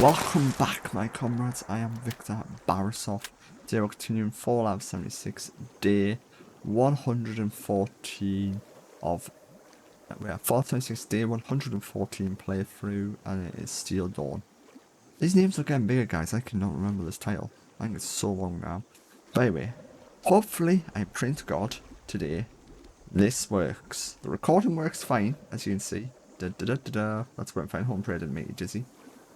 Welcome back, my comrades. I am Victor Barisov. Today we're continuing Fallout 76, day 114 of... We have Fallout 76, day 114 playthrough, and it is Steel Dawn. These names are getting bigger, guys. I cannot remember this title. I think it's so long now. But anyway, hopefully, I'm praying to God today this works. The recording works fine, as you can see. That's where I'm fine. Home prayer didn't make you dizzy.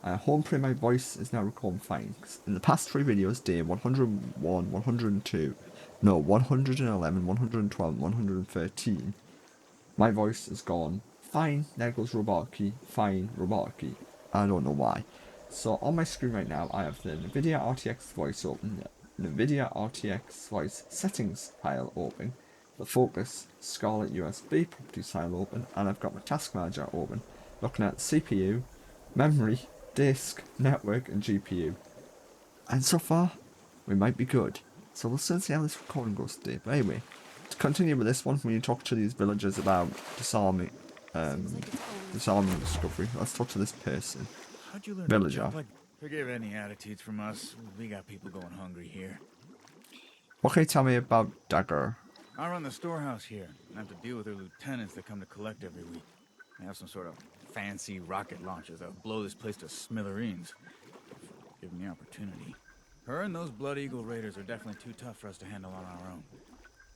Home prayer, my voice is now recording fine. In the past 3 videos, day 101, 102, no, 111, 112, 113, my voice is gone. Fine, there goes robot key. Fine, robot key. I don't know why. So on my screen right now, I have the NVIDIA RTX voice open, the NVIDIA RTX voice settings file open, the Focus Scarlet USB properties file open, and I've got my task manager open, looking at CPU, memory, disk, network, and GPU. And so far, we might be good. So we'll soon see how this recording goes today. But anyway, to continue with this one, when you talk to these villagers about disarming discovery, let's talk to this person. How'd you learn Villager. Forgive any attitudes from us. We got people going hungry here. What can you tell me about Dagger? I run the storehouse here and have to deal with their lieutenants that come to collect every week. They have some sort of fancy rocket launchers that'll blow this place to smithereens. Given the opportunity. Her and those Blood Eagle raiders are definitely too tough for us to handle on our own.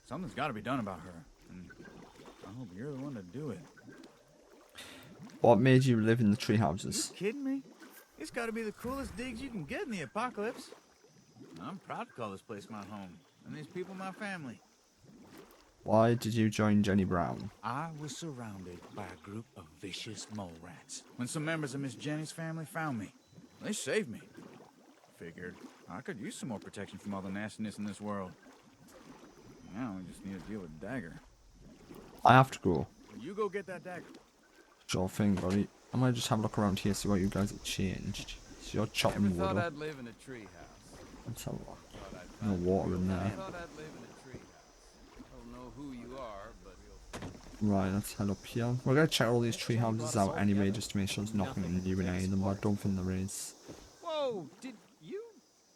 Something's got to be done about her, and I hope you're the one to do it. What made you live in the tree houses? You kidding me? It's got to be the coolest digs you can get in the apocalypse. I'm proud to call this place my home, and these people my family. Why did you join Jenny Brown? I was surrounded by a group of vicious mole rats when some members of Miss Jenny's family found me. They saved me. Figured I could use some more protection from all the nastiness in this world. Now we just need to deal with Dagger. I have to go. You go get that dagger. Sure thing, buddy. I might just have a look around here, see what you guys have changed. So you're chopping Never wood thought up. I'd live in a tree house. Let's have a look. No water in I there. thought I'd live in a tree house. I don't know who you are, but Right, let's head up here. We're gonna check all these tree houses out anyway, just to make sure there's nothing new in any of them, but I don't think there is. Whoa, did you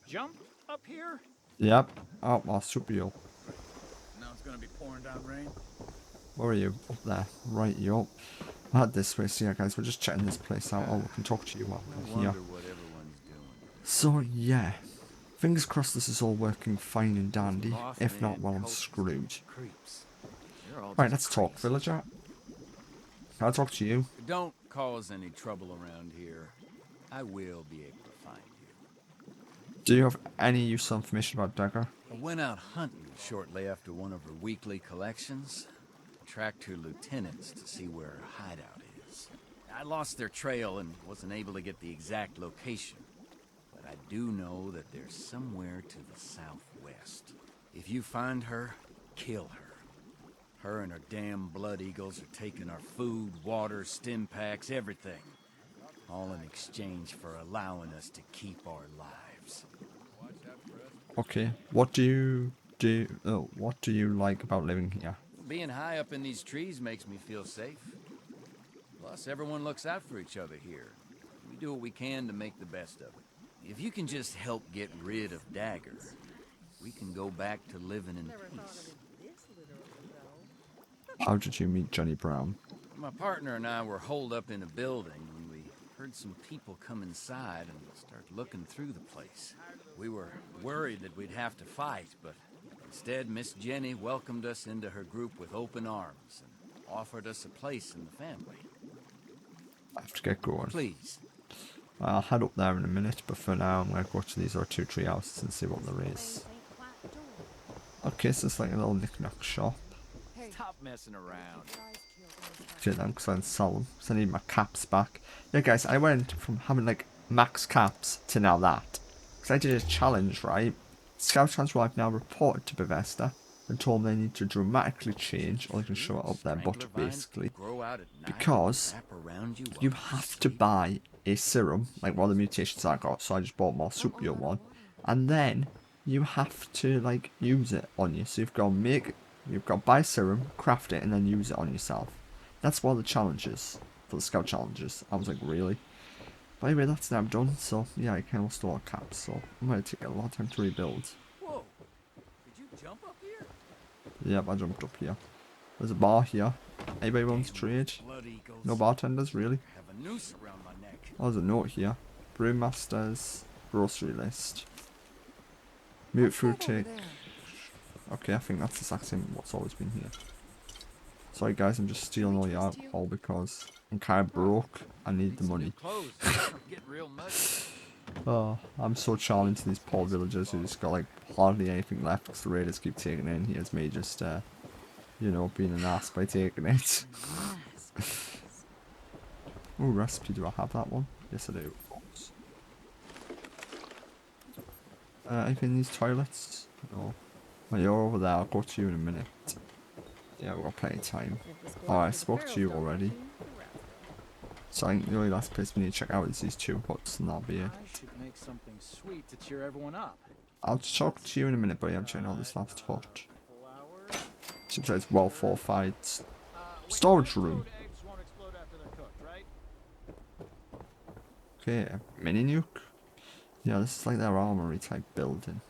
jump up here? Yep. Oh, marsupial. Now it's gonna be pouring down rain. Where are you? Up there. Right, you up. I had this way, so yeah guys, we're just checking this place out. Oh, we can talk to you while we're here. what everyone's doing. So yeah. Fingers crossed this is all working fine and dandy. If not, well, I'm screwed. Creeps. Right, let's talk, villager. Can I talk to you? Don't cause any trouble around here. I will be able to find you. Do you have any useful information about Dagger? I went out hunting shortly after one of her weekly collections. Tracked her lieutenants to see where her hideout is. I lost their trail and wasn't able to get the exact location. But I do know that they're somewhere to the southwest. If you find her, kill her. Her and her damn Blood Eagles are taking our food, water, stim packs, everything. All in exchange for allowing us to keep our lives. Okay, what do you like about living here? Being high up in these trees makes me feel safe. Plus, everyone looks out for each other here. We do what we can to make the best of it. If you can just help get rid of Dagger, we can go back to living in peace. How did you meet Jenny Brown? My partner and I were holed up in a building when we heard some people come inside and start looking through the place. We were worried that we'd have to fight, but instead Miss Jenny welcomed us into her group with open arms and offered us a place in the family. I have to get going. Please. I'll head up there in a minute, but for now I'm going to go to these other 2 tree houses and see what there is. Okay, so it's like a little knick-knack shop. Stop messing around. Okay then, because I can sell them, because I need my caps back. Yeah guys, I went from having like max caps to now that. Because I did a challenge, right? Scout Transfer I've now reported to Bethesda and told them they need to dramatically change, or they can show it up their butt basically. Because you have to buy a serum, like one of the mutations I got, so I just bought marsupial one. And then you have to like use it on you. So you've got to buy serum, craft it, and then use it on yourself. That's one of the challenges for the scout challenges. I was like, really? But anyway, that's now done, so yeah, I can also all caps, so I'm gonna take a lot of time to rebuild. Whoa! Did you jump up here? Yep, I jumped up here. There's a bar here. Anybody wants to trade? Blood Eagles. No bartenders, really? Have a noose around my neck. Oh, there's a note here. Brewmasters, grocery list. Mute fruit take. Okay, I think that's the exact same what's always been here. Sorry guys, I'm just stealing all your alcohol because I'm kind of broke. I need the money. Clothes. I'm getting real muddy. Oh, I'm so charming to these poor villagers who just got like hardly anything left because the raiders keep taking it in. Here's me just, you know, being an ass by taking it. Oh, recipe, do I have that one? Yes, I do. Anything in these toilets? No. Well, you're over there, I'll go to you in a minute. Yeah, we've got plenty of time. Oh, I spoke to you already. So I think the only last place we need to check out is these two huts, and that'll be it. I should make something sweet to cheer everyone up. I'll talk to you in a minute, buddy. I'm checking out this last hut. Seems like it's well fortified. Storage room. Eggs won't explode after they're cooked, right? Okay, a mini nuke. Yeah, this is like their armory type building.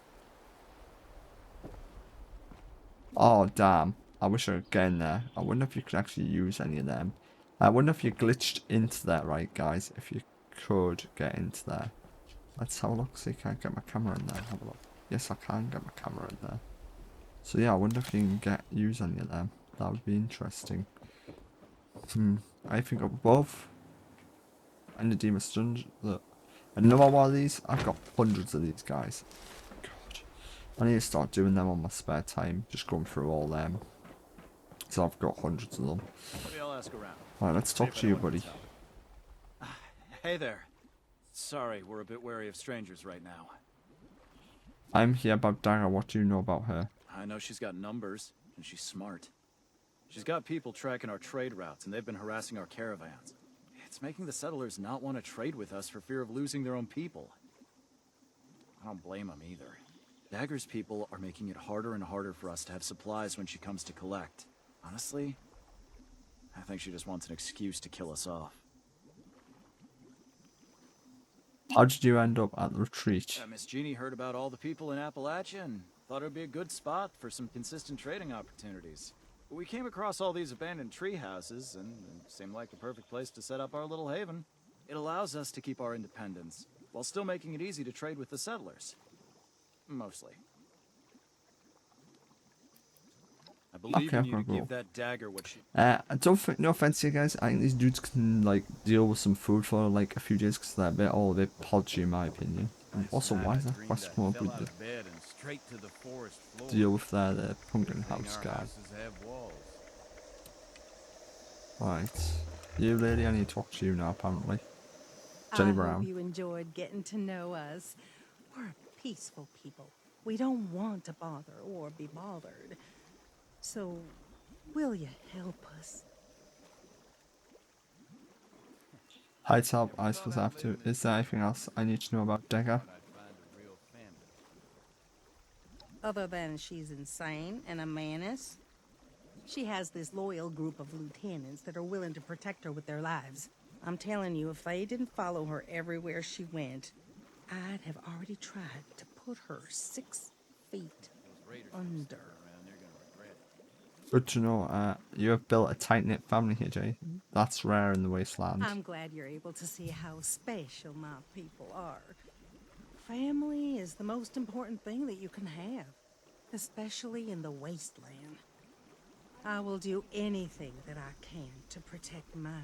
Oh, damn. I wish I could get in there. I wonder if you could actually use any of them. I wonder if you glitched into there, right, guys? If you could get into there. Let's have a look. See, can I get my camera in there? Have a look. Yes, I can get my camera in there. So yeah, I wonder if you can use any of them. That would be interesting. I think up above. And the demon sponge. Look. Another one of these. I've got hundreds of these guys. God. I need to start doing them on my spare time. Just going through all them. So I've got hundreds of them. Maybe I'll ask around. Alright, let's talk to you, buddy. Hey there. Sorry, we're a bit wary of strangers right now. I'm here about Dagger. What do you know about her? I know she's got numbers, and she's smart. She's got people tracking our trade routes, and they've been harassing our caravans. It's making the settlers not want to trade with us for fear of losing their own people. I don't blame them either. Dagger's people are making it harder and harder for us to have supplies when she comes to collect. Honestly, I think she just wants an excuse to kill us off. How did you end up at the retreat? Miss Jeannie heard about all the people in Appalachia and thought it would be a good spot for some consistent trading opportunities. We came across all these abandoned tree houses, and it seemed like the perfect place to set up our little haven. It allows us to keep our independence, while still making it easy to trade with the settlers. Mostly. I believe Okay, in you to bro. give that dagger what she... I don't think, no offense to you guys, I think these dudes can like deal with some food for like a few days because they're a bit podgy in my opinion. And also, why is that quest come up with the deal with their pumpkin house guy? Right, you lady, I need to talk to you now apparently. Jenny I Brown. hope you enjoyed getting to know us. We're peaceful people. We don't want to bother or be bothered. So, will you help us? Hi Top, I suppose I have to. Is there anything else I need to know about Dagger? Other than she's insane and a menace, she has this loyal group of lieutenants that are willing to protect her with their lives. I'm telling you, if they didn't follow her everywhere she went, I'd have already tried to put her 6 feet under. Good to know. You have built a tight-knit family here, Jay. That's rare in the wasteland. I'm glad you're able to see how special my people are. Family is the most important thing that you can have, especially in the wasteland. I will do anything that I can to protect mine.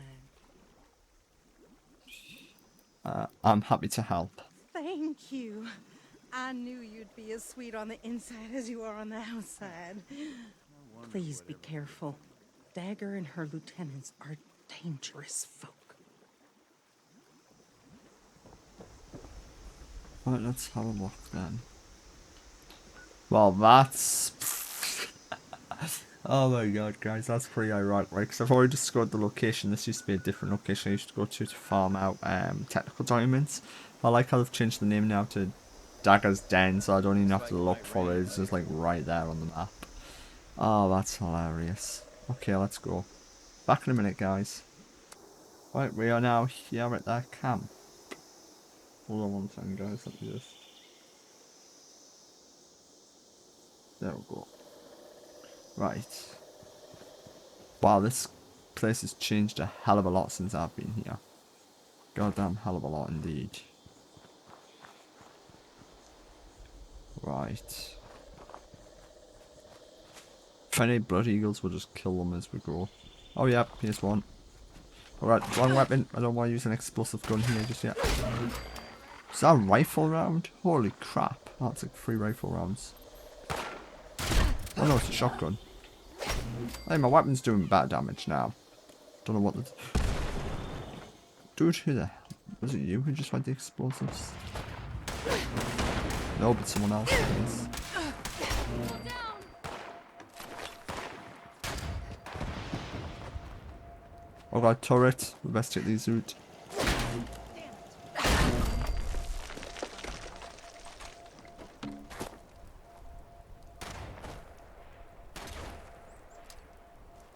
I'm happy to help. Thank you. I knew you'd be as sweet on the inside as you are on the outside. Please be careful. Dagger and her lieutenants are dangerous folk. Right, let's have a look then. Well, that's... oh my god, guys, that's pretty ironic, right? Because I've already discovered the location. This used to be a different location I used to go to farm out technical diamonds. I like how they've changed the name now to Dagger's Den, so I don't even have to look for it. It's just like right there on the map. Oh, that's hilarious. Okay, let's go. Back in a minute, guys. Right, we are now here at their camp. Hold on one second, guys. Let me just. There we go. Right. Wow, this place has changed a hell of a lot since I've been here. Goddamn hell of a lot indeed. Right. If any blood eagles, we'll just kill them as we go. Oh yeah, here's one. Alright, wrong weapon. I don't want to use an explosive gun here just yet. Is that a rifle round? Holy crap. That's like 3 rifle rounds. Oh no, it's a shotgun. Hey, my weapon's doing bad damage now. Don't know what the... Dude, who the hell? Was it you who just had the explosives? No, but someone else is. Oh god, turret. We best take these out.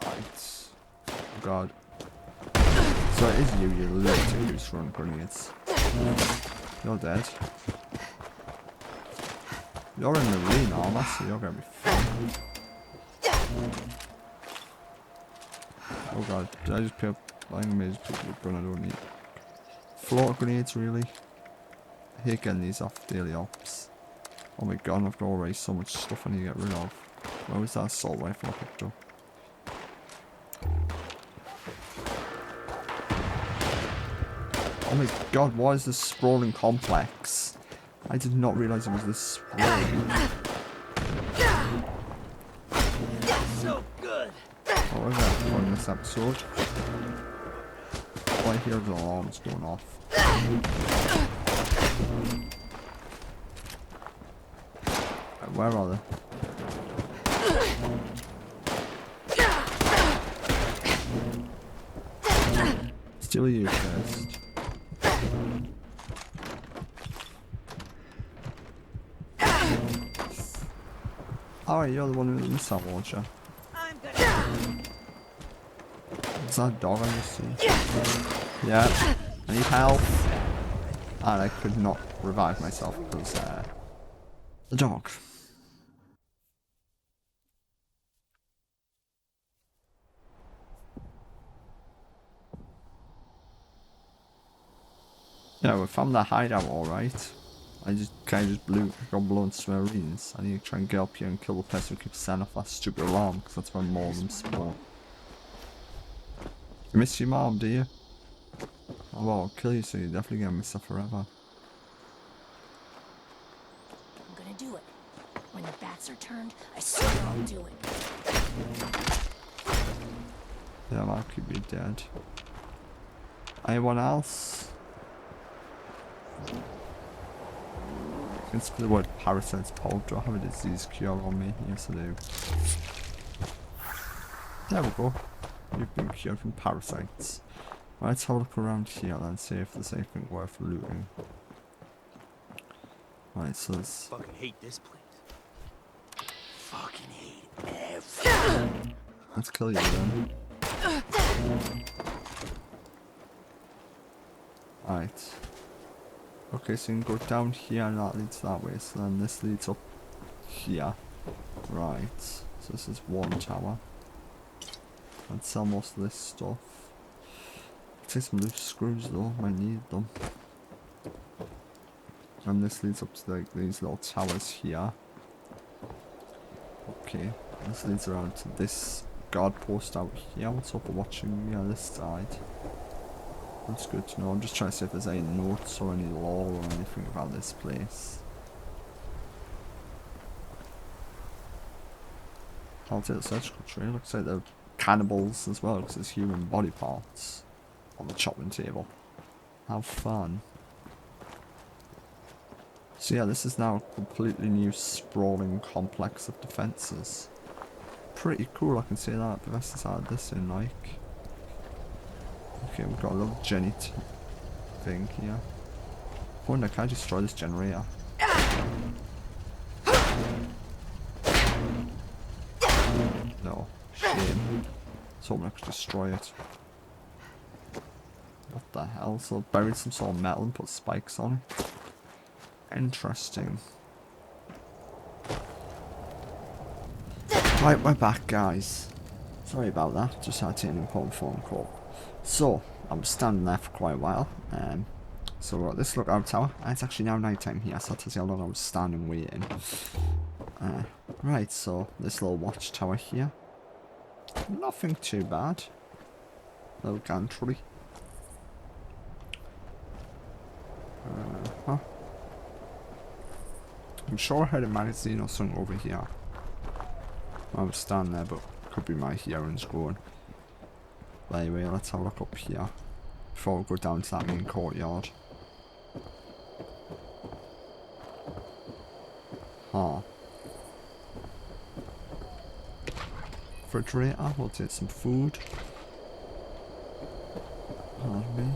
Right. Oh god. So it is you lunatic who's throwing grenades. You're dead. You're in the lean armor, so you're gonna be fine. Oh god, did I just pick up? I think I just pick up a gun I don't need. Float grenades, really? I hate getting these off daily ops. Oh my god, I've got already so much stuff I need to get rid of. Where was that assault rifle I picked up? Oh my god, what is this sprawling complex? I did not realise it was this sprawling. So good. Oh, what was that for in this episode? Oh, I hear the alarms going off. Where are they? Still you first. Alright, you're the one with the missile launcher. Is that a dog I just see? Yeah. I need help. And I could not revive myself because the dog. Yeah, we found that hideout alright. I just kind of got blown to smithereens. I need to try and get up here and kill the person who keeps setting off that stupid alarm, because that's when more of them spawn. You miss your mom, do you? Oh well, I'll kill you so you're definitely gonna miss her forever. I'm gonna do it. When the bats are turned, I swear I'll do it. Yeah, Mark could be dead. Anyone else? It's the word parasites Paul. Do I have a disease cure on me? Yes I do. There we go. You've been cured from parasites. Right, let's have a look around here and see if there's anything worth looting. Right, so let's... Fucking hate this place. Fucking hate everything. Let's kill you then. Right. Okay, so you can go down here and that leads that way, so then this leads up here. Right, so this is one tower. Let's sell most of this stuff. Take some loose screws though, might need them. And this leads up to like these little towers here. Okay, this leads around to this guard post out here. What's up with watching me on this side? That's good to know. I'm just trying to see if there's any notes or any lore or anything about this place. I'll take the surgical tray. Looks like they're cannibals as well because there's human body parts on the chopping table. How fun. So yeah, this is now a completely new sprawling complex of defences. Pretty cool, I can say that. The rest is added this in, like. Okay, we've got a little Jenny thing here. I wonder, can I destroy this generator? No. Shame. So I could destroy it. What the hell? So buried some sort of metal and put spikes on it. Interesting. Right, we're back, guys. Sorry about that. Just had to take an important phone call. So, I was standing there for quite a while. So we're at this lookout tower. It's actually now night time here, so that tells you how long I was standing waiting. Right, so this little watchtower here. Nothing too bad. Little gantry. Huh. I'm sure I heard a magazine or something over here. I was standing there, but could be my hearing's going. But anyway, let's have a look up here before we go down to that main courtyard. Huh. Refrigerator, we'll take some food. Pardon me.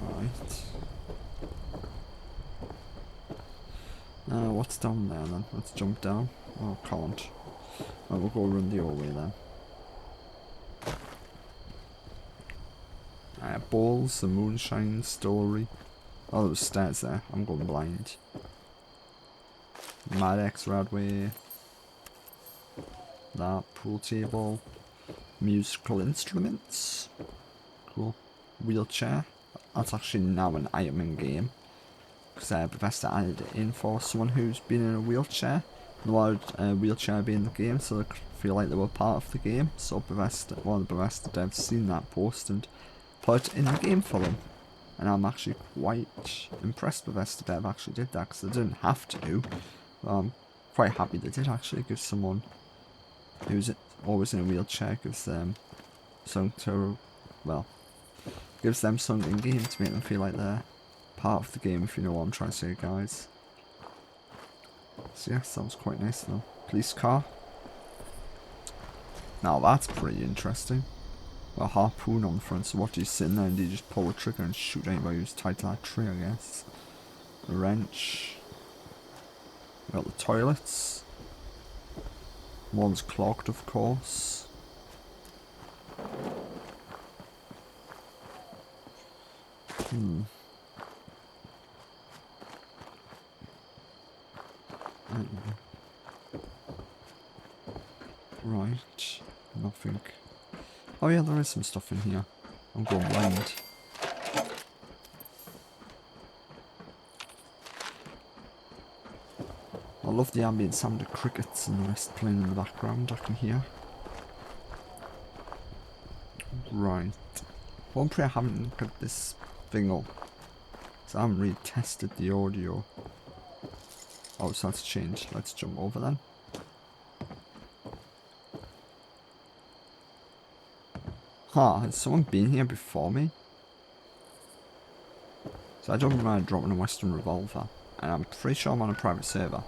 Right. What's down there then? Let's jump down. Oh, can't. Right, we'll go around the old way then. Balls, the moonshine story. Oh, there was stairs there. I'm going blind. Mad X-Radway. That pool table. Musical instruments. Cool. Wheelchair. That's actually now an item in game. Because Bethesda added it in for someone who's been in a wheelchair. They wanted a wheelchair be in the game so they could feel like they were part of the game. So Bethesda, one of the Bethesda devs seen that post and put it in the game for them. And I'm actually quite impressed Bethesda dev actually did that because they didn't have to. I'm quite happy they did actually give someone who's always in a wheelchair, gives them something to, well, gives them something in game to make them feel like they're part of the game, if you know what I'm trying to say, guys. So yeah, sounds quite nice though. Police car. Now that's pretty interesting. A harpoon on the front, so what do you sit in there and do you just pull the trigger and shoot anybody who's tied to that tree, I guess. A wrench. We got the toilets. One's clogged, of course. Right. Nothing. Oh yeah, there is some stuff in here. I'm going blind. I love the ambient sound of crickets and the rest playing in the background I can hear. Right. One prayer I haven't looked at this thing up. So I haven't really tested the audio. Oh, so that's changed. Let's jump over then. Huh, has someone been here before me? So I don't remember dropping a Western revolver. And I'm pretty sure I'm on a private server.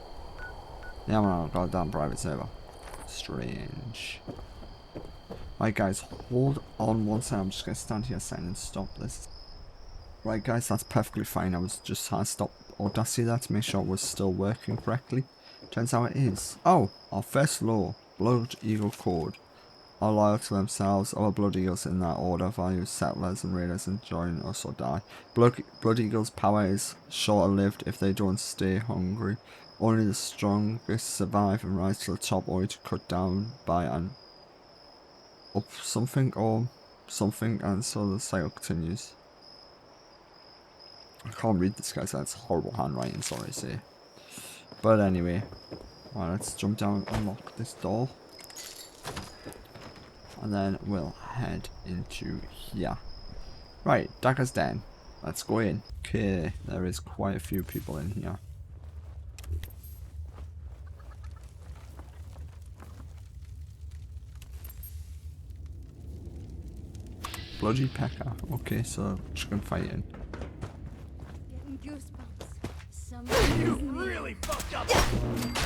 Yeah, I'm on a goddamn private server. Strange. Right guys, hold on one second. I'm just going to stand here a second and stop this. Right guys, that's perfectly fine. I was just trying to stop Audacity there to make sure it was still working correctly. Turns out it is. Oh, our first law. Blood Eagle Code. Are loyal to themselves. Other Blood Eagles in that order value settlers and raiders and join us or die. Blood Eagle's power is short-lived if they don't stay hungry. Only the strongest survive and rise to the top, only to cut down by an up something or something, and so the cycle continues. I can't read this, guys. That's horrible handwriting, sorry to say. But anyway, right, let's jump down and unlock this door. And then we'll head into here. Right, Dagger's Den. Let's go in. Okay, there is quite a few people in here. Bloody Pecker. Okay, so chicken fighting. Getting goosebumps. You really fucked up.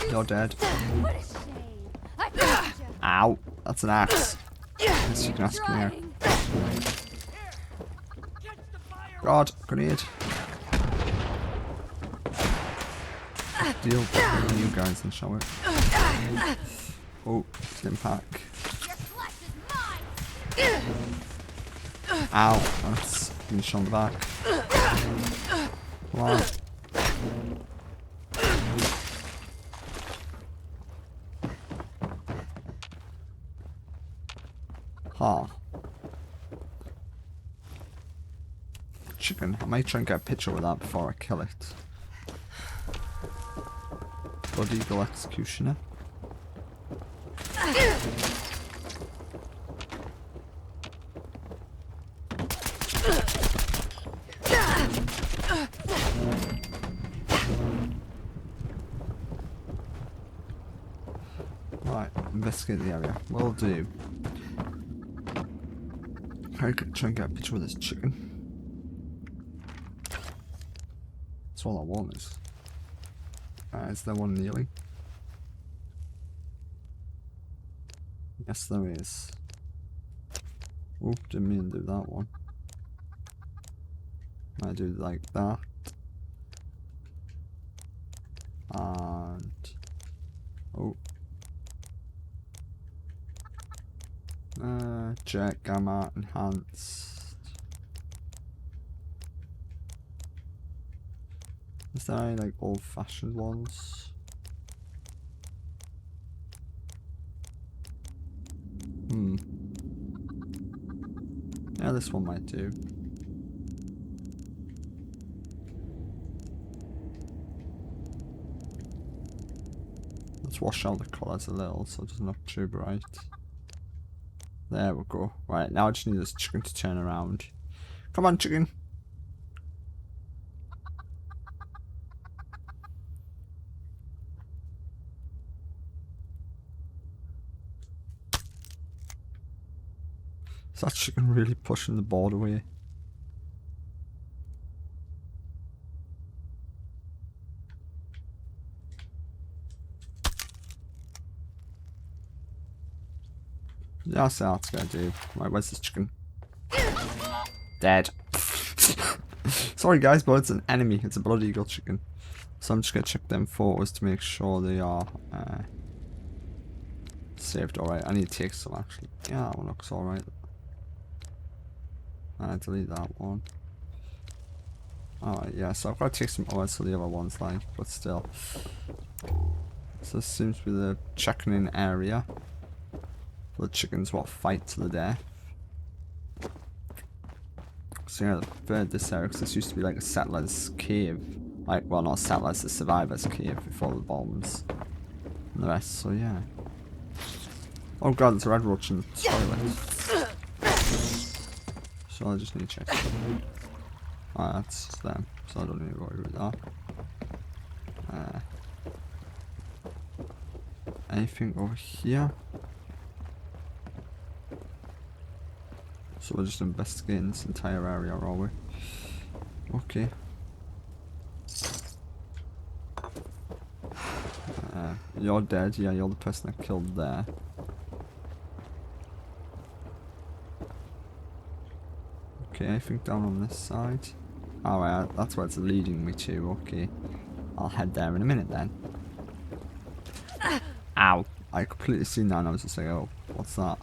You're dead. What a shame. I found you. Ow, that's an axe. Yes, you can ask me here. God, grenade. deal with you guys and show it. Oh, slim pack. Ow, that's finish on the back. Wow. Ha. Chicken. I might try and get a picture of that before I kill it. Blood Engle Executioner. Right, investigate the area. Will do. I could try and get a picture of this chicken. That's all I want is. Is there one nearly? Yes, there is. Oop, didn't mean to do that one. I do like that. And oh. Jet gamma enhanced. Is there any like old fashioned ones? Yeah, this one might do. Let's wash out the colours a little so it doesn't look too bright. There we go. Right, now I just need this chicken to turn around. Come on, chicken. Is that chicken really pushing the board away? Yeah, that's what it's gonna do. Right, where's this chicken? Dead. Sorry guys, but it's an enemy. It's a Blood Engle chicken. So I'm just gonna check them photos to make sure they are saved alright. I need to take some actually. Yeah, that one looks alright. Delete that one. Alright, yeah, so I've got to take some others so the other one's like, but still. So this seems to be the checking in area. The chickens what fight to the death. So yeah, I've heard this area because this used to be like a settler's cave. Like, well, not settlers, the survivors' cave before the bombs and the rest, so yeah. Oh god, there's a red roach in the toilet. So I just need to check. Ah, that's them, so I don't need to worry about that. Anything over here? So we're just investigating this entire area, are we? Okay. You're dead, yeah, you're the person I killed there. Okay, I think down on this side. Alright, that's where it's leading me to, okay. I'll head there in a minute then. Ow! I completely seen that and I was just like, oh, what's that?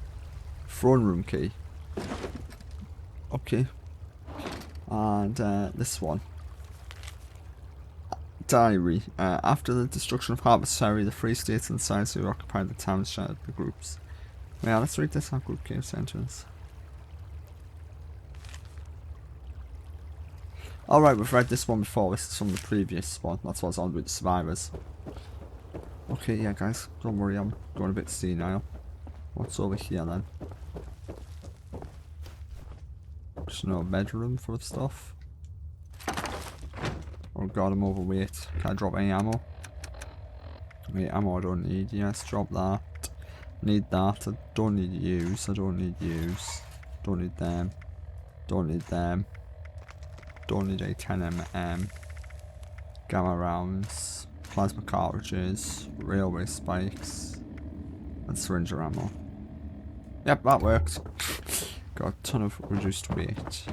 Throne room key. Okay. And this one. Diary. After the destruction of Harper's Ferry, the Free States and Sides who occupied the town shattered the groups. Yeah, let's read this. Our group cave sentence. Alright, we've read this one before. This is from the previous one. That's what I was on with the survivors. Okay, yeah, guys. Don't worry, I'm going a bit senile. What's over here then? Just no bedroom full of stuff. Oh god, I'm overweight. Can't drop any ammo. Wait, ammo I don't need. Yes, drop that. Need that. I don't need use. I don't need use. Don't need them. Don't need them. Don't need a 10mm. Gamma rounds. Plasma cartridges. Railway spikes. And syringe ammo. Yep, that works. Got a ton of reduced weight.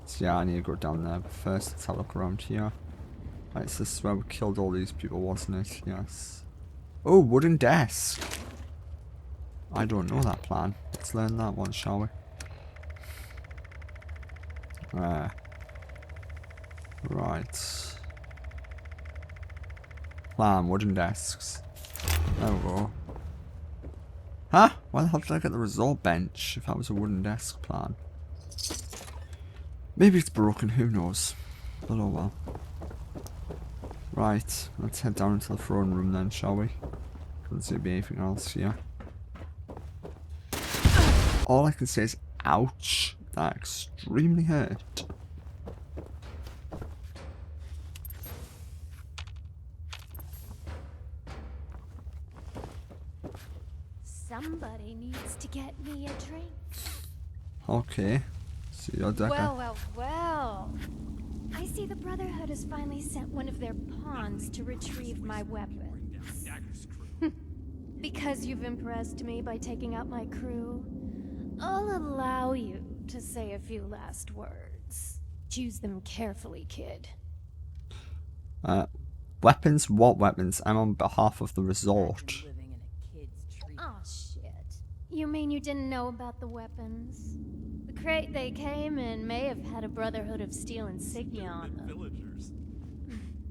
So yeah, I need to go down there. But first, let's have a look around here. Right, so this is where we killed all these people, wasn't it? Yes. Oh, wooden desk. I don't know that plan. Let's learn that one, shall we? Right. Plan, wooden desks. There we go. Huh? Why the hell did I get the resort bench if that was a wooden desk plan? Maybe it's broken, who knows? But oh well. Right, let's head down into the throne room then, shall we? Doesn't seem to be anything else here. All I can say is, ouch. That extremely hurt. Somebody needs to get me a drink. Okay. See your deck. Well. I see the Brotherhood has finally sent one of their pawns to retrieve my weapons. Because you've impressed me by taking out my crew, I'll allow you to say a few last words. Choose them carefully, kid. Weapons? What weapons? I'm on behalf of the resort. Oh shit. You mean you didn't know about the weapons? The crate they came in may have had a Brotherhood of Steel insignia on them. Villagers.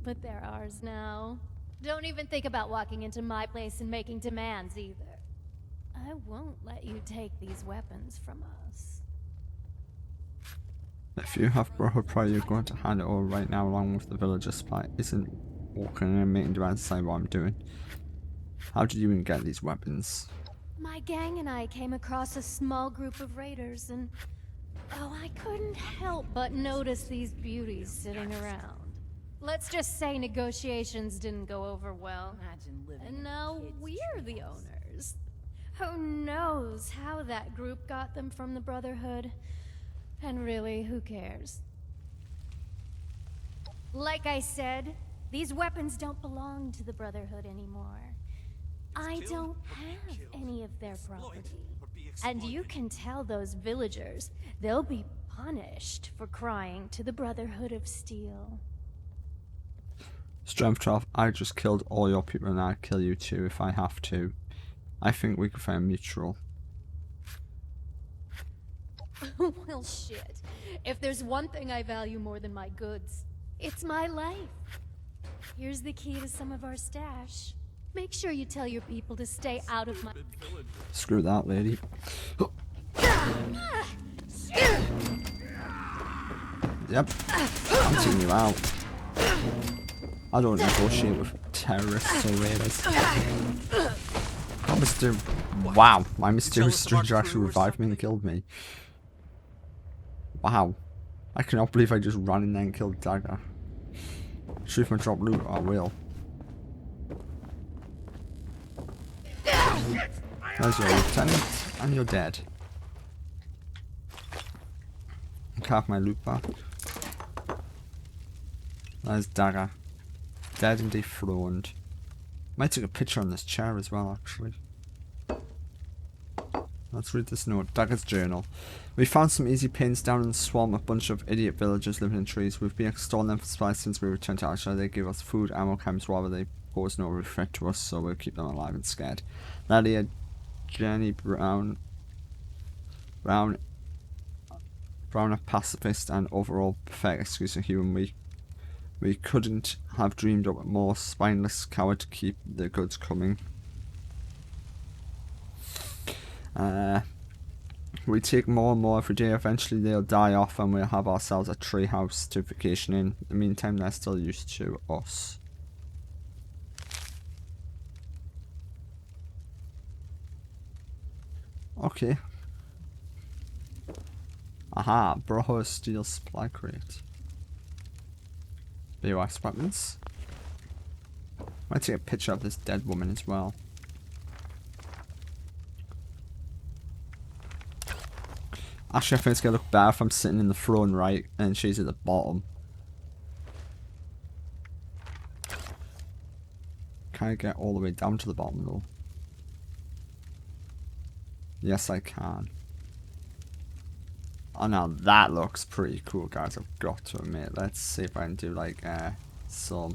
But they're ours now. Don't even think about walking into my place and making demands either. I won't let you take these weapons from us. If you have Brotherhood Pride, you're going to hand it over right now along with the villager supply. Isn't walking in and making demands say what I'm doing. How did you even get these weapons? My gang and I came across a small group of raiders and... oh, I couldn't help but notice these beauties sitting around. Let's just say negotiations didn't go over well. And now we're the owners. Who knows how that group got them from the Brotherhood? And really, who cares? Like I said, these weapons don't belong to the Brotherhood anymore. I don't have any of their property. And you can tell those villagers they'll be punished for crying to the Brotherhood of Steel. Strength 12, I just killed all your people and I'd kill you too if I have to. I think we can find mutual. Well, shit. If there's one thing I value more than my goods, it's my life. Here's the key to some of our stash. Make sure you tell your people to stay out of my... Screw that, lady. Yep. I'm taking you out. I don't negotiate with terrorists or raiders. Oh, Mr. Wow, my mysterious stranger actually revived me and killed me. Wow. I cannot believe I just ran in there and killed Dagger. Shoot my drop loot, I will. There's your lieutenant, and you're dead. I can have my loot back. There's Dagger. Dead and dethroned. Might take a picture on this chair as well, actually. Let's read this note. Dagger's journal. We found some easy pins down in the swamp, a bunch of idiot villagers living in trees. We've been extorting them for supplies since we returned to Appalachia. They give us food, ammo, chems, whatever. They pose no threat to us, so we'll keep them alive and scared. Nadia, Jenny, Brown, a pacifist and overall perfect excuse for human. We couldn't have dreamed up a more spineless coward to keep the goods coming. We take more and more every day. Eventually they'll die off and we'll have ourselves a tree house to vacation in. In the meantime, they're still used to us. Okay. Aha, Brotherhood of Steel supply crate. BOS weapons. Might take a picture of this dead woman as well. Actually, I think it's gonna look better if I'm sitting in the throne right and she's at the bottom. Can I get all the way down to the bottom though? Yes, I can. Oh, now that looks pretty cool, guys. I've got to admit. Let's see if I can do like some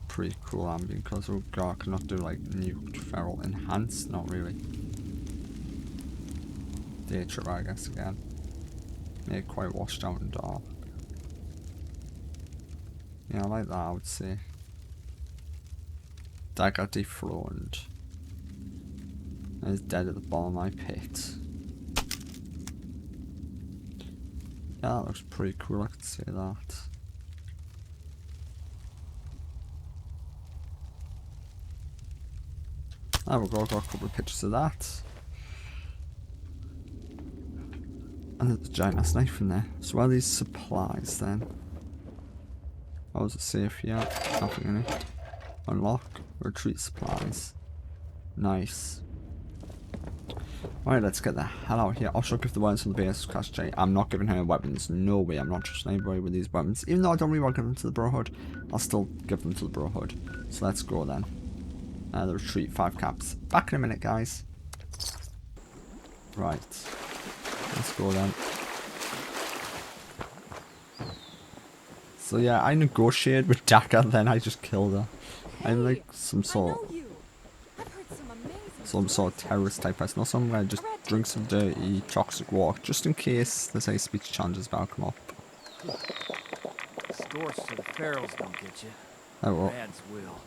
pretty cool ambient because oh god, I cannot do like nuked feral enhanced, not really. Nature, I guess, again. Made it quite washed out and dark. Yeah, I like that, I would say. That got dethroned. And is dead at the bottom of my pit. Yeah, that looks pretty cool, I could say that. There we go, got a couple of pictures of that. And there's a giant ass knife in there. So where are these supplies then? Oh, is it safe? Yeah, nothing in it. Unlock, retreat supplies. Nice. Alright, let's get the hell out of here. I'll show give the weapons from the base Cash J. I'm not giving her weapons. No way, I'm not trusting anybody with these weapons. Even though I don't really want to give them to the Brotherhood, I'll still give them to the Brotherhood. So let's go then. The retreat, 5 caps. Back in a minute, guys. Right. Let's go then. So yeah, I negotiated with Daka, then I just killed her. I'm like some sort of terrorist type person. Also, I'm gonna just drink some dirty toxic water just in case there's any speech challenges about to come up. Scorched so the ferals don't get you. Oh well. Rads will.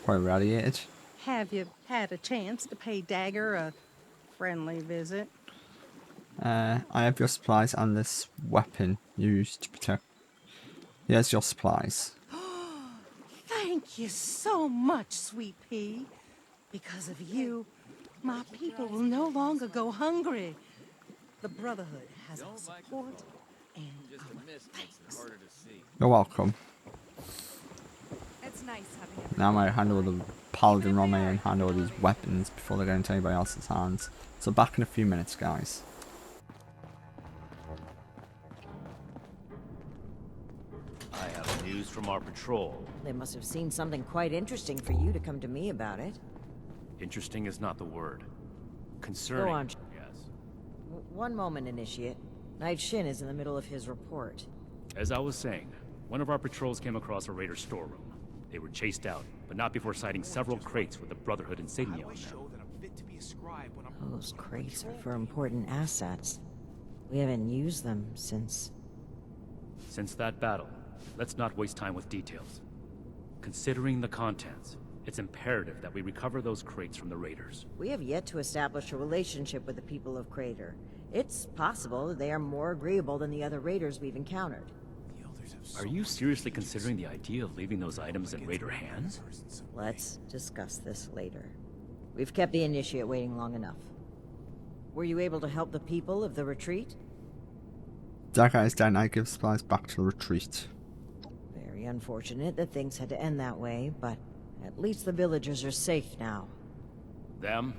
Quite radiated. Have you had a chance to pay Dagger a friendly visit? I have your supplies and this weapon used to protect. Here's your supplies. Thank you so much, Sweet Pea. Because of you, my people will no longer go hungry. The Brotherhood has our support and our thanks. You're welcome. It's nice having Now I might handle the Paladin Rahmani and handle these weapons before they get into anybody else's hands. So back in a few minutes, guys. I have news from our patrol. They must have seen something quite interesting for you to come to me about it. Interesting is not the word. Concerning. Go on. Yes. One moment, Initiate. Knight Shin is in the middle of his report. As I was saying, one of our patrols came across a raider storeroom. They were chased out, but not before sighting several crates with the Brotherhood insignia on them. Those crates are for important assets. We haven't used them since... Since that battle, let's not waste time with details. Considering the contents, it's imperative that we recover those crates from the raiders. We have yet to establish a relationship with the people of Crater. It's possible they are more agreeable than the other raiders we've encountered. Are you seriously considering the idea of leaving those items in raider hands? Let's discuss this later. We've kept the Initiate waiting long enough. Were you able to help the people of the retreat? Daka is dead and I give supplies back to the retreat. Very unfortunate that things had to end that way, but at least the villagers are safe now. Them,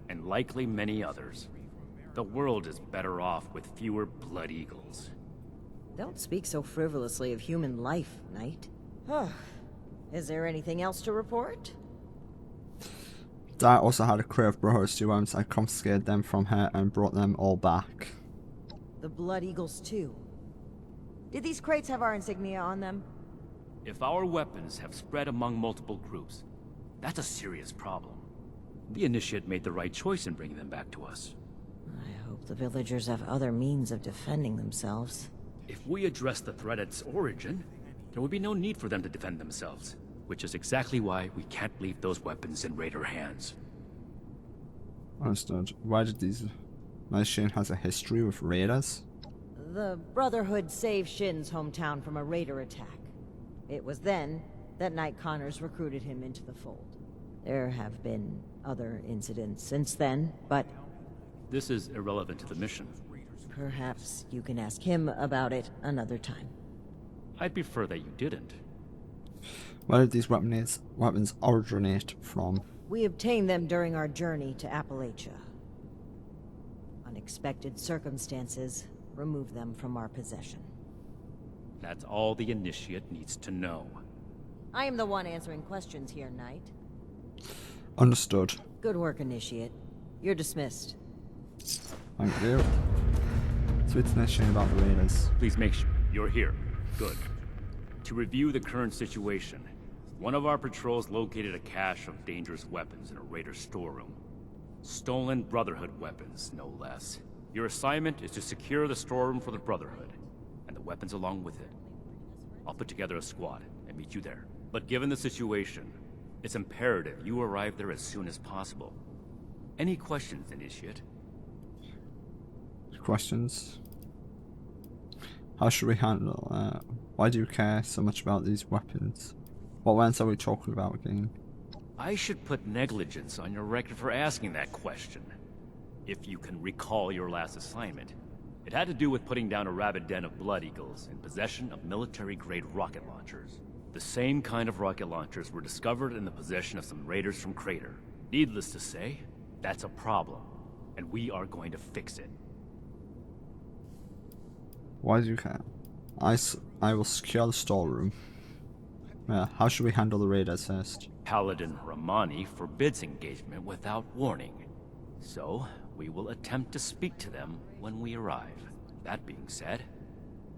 and likely many others. The world is better off with fewer Blood Eagles. Don't speak so frivolously of human life, Knight. Is there anything else to report? Dad also had a crate of Brotherhood Steel items. I confiscated them from her and brought them all back. The Blood Eagles too. Did these crates have our insignia on them? If our weapons have spread among multiple groups, that's a serious problem. The Initiate made the right choice in bringing them back to us. I hope the villagers have other means of defending themselves. If we address the threat at its origin, there would be no need for them to defend themselves, which is exactly why we can't leave those weapons in raider hands. Understood. Why did these... Knight Shin has a history with raiders? The Brotherhood saved Shin's hometown from a raider attack. It was then that Knight Connors recruited him into the fold. There have been other incidents since then, but... This is irrelevant to the mission. Perhaps you can ask him about it another time. I'd prefer that you didn't. Where did these weapons originate from? We obtained them during our journey to Appalachia. Unexpected circumstances removed them from our possession. That's all the Initiate needs to know. I am the one answering questions here, Knight. Understood. Good work, Initiate. You're dismissed. Thank you. Sweet Knight Shin about the raiders. Please make sure you're here. Good. To review the current situation, one of our patrols located a cache of dangerous weapons in a raider storeroom. Stolen Brotherhood weapons, no less. Your assignment is to secure the storeroom for the Brotherhood, and the weapons along with it. I'll put together a squad and meet you there. But given the situation, it's imperative you arrive there as soon as possible. Any questions, Initiate? Questions? How should we handle why do you care so much about these weapons? What weapons are we talking about again? I should put negligence on your record for asking that question. If you can recall your last assignment, it had to do with putting down a rabid den of Blood Eagles in possession of military-grade rocket launchers. The same kind of rocket launchers were discovered in the possession of some raiders from Crater. Needless to say, that's a problem, and we are going to fix it. Why do you care? I will secure the storeroom. How should we handle the raiders first? Paladin Rahmani forbids engagement without warning. So, we will attempt to speak to them when we arrive. That being said,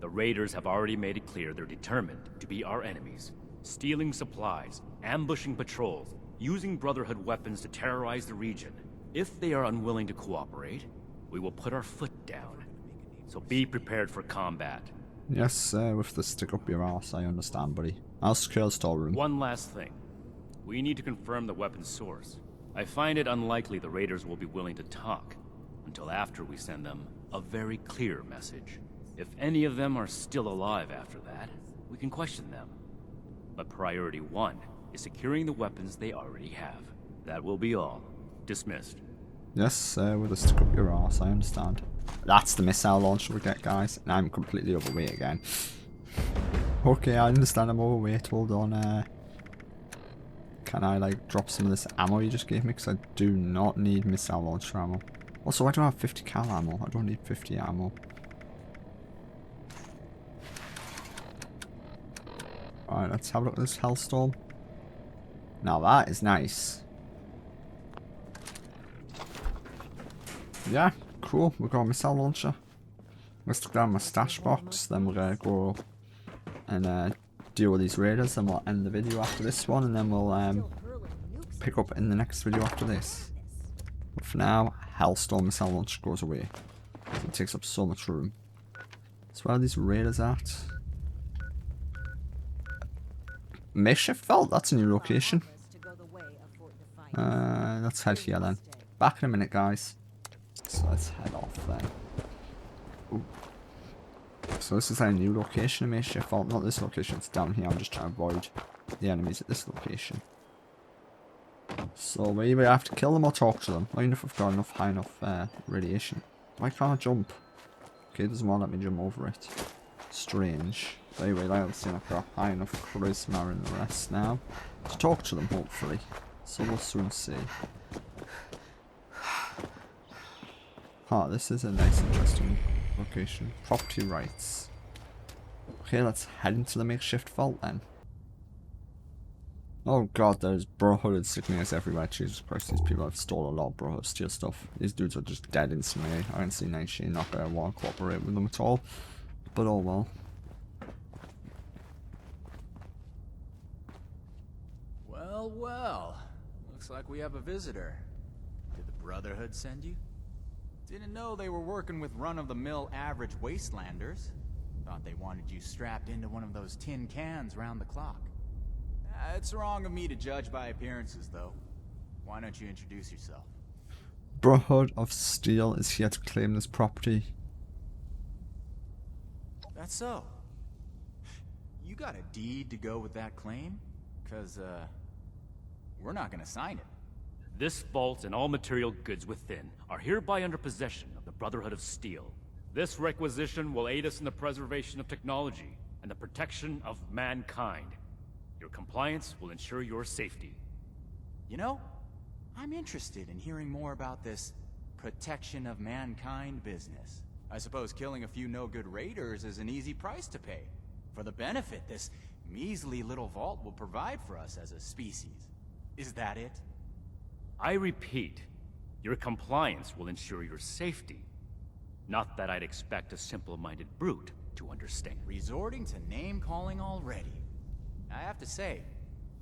the raiders have already made it clear they're determined to be our enemies, stealing supplies, ambushing patrols, using Brotherhood weapons to terrorize the region. If they are unwilling to cooperate, we will put our foot down. So be prepared for combat. Yes, with the stick up your ass, I understand, buddy. I'll secure the storeroom. One last thing. We need to confirm the weapon's source. I find it unlikely the raiders will be willing to talk until after we send them a very clear message. If any of them are still alive after that, we can question them. But priority one is securing the weapons they already have. That will be all. Dismissed. Yes, with a stick up your ass, I understand. That's the missile launcher we get, guys, and I'm completely overweight again. Okay, I understand I'm overweight. Hold on, can I, like, drop some of this ammo you just gave me? Because I do not need missile launcher ammo. Also, I don't have 50 cal ammo. I don't need 50 ammo. Alright, let's have a look at this Hellstorm. Now that is nice. Yeah, cool. We've got a missile launcher. Let's stick down my stash box. Then we're going to go and deal with these raiders. Then we'll end the video after this one. And then we'll pick up in the next video after this. But for now, Hellstorm missile launcher goes away. It takes up so much room. So where are these raiders at? Makeshift Vault, that's a new location. Let's head here then. Back in a minute, guys. So let's head off then. Ooh. So this is a new location, Makeshift Vault. Not this location, it's down here. I'm just trying to avoid the enemies at this location. So we either have to kill them or talk to them. Not even if we've got enough high enough radiation. Why can't I jump? Okay, it doesn't want to let me jump over it. Strange. But anyway, let's see if I've got high enough charisma and the rest now to talk to them, hopefully. So we'll soon see. Ah, this is a nice, interesting location. Property rights. Okay, let's head into the Makeshift Vault then. Oh god, there's Brotherhood insignias everywhere. Jesus Christ, these people have stolen a lot of Brotherhood of Steel stuff. These dudes are just dead instantly. I can see Knight Shin not going to want to cooperate with them at all. But oh well. Well, well. Looks like we have a visitor. Did the Brotherhood send you? Didn't know they were working with run-of-the-mill average wastelanders. Thought they wanted you strapped into one of those tin cans round the clock. It's wrong of me to judge by appearances, though. Why don't you introduce yourself? Brotherhood of Steel is here to claim this property. That's so. You got a deed to go with that claim? 'Cause, we're not gonna sign it. This vault and all material goods within are hereby under possession of the Brotherhood of Steel. This requisition will aid us in the preservation of technology and the protection of mankind. Your compliance will ensure your safety. You know, I'm interested in hearing more about this protection of mankind business. I suppose killing a few no-good raiders is an easy price to pay for the benefit this measly little vault will provide for us as a species. Is that it? I repeat, your compliance will ensure your safety. Not that I'd expect a simple-minded brute to understand. Resorting to name-calling already. I have to say,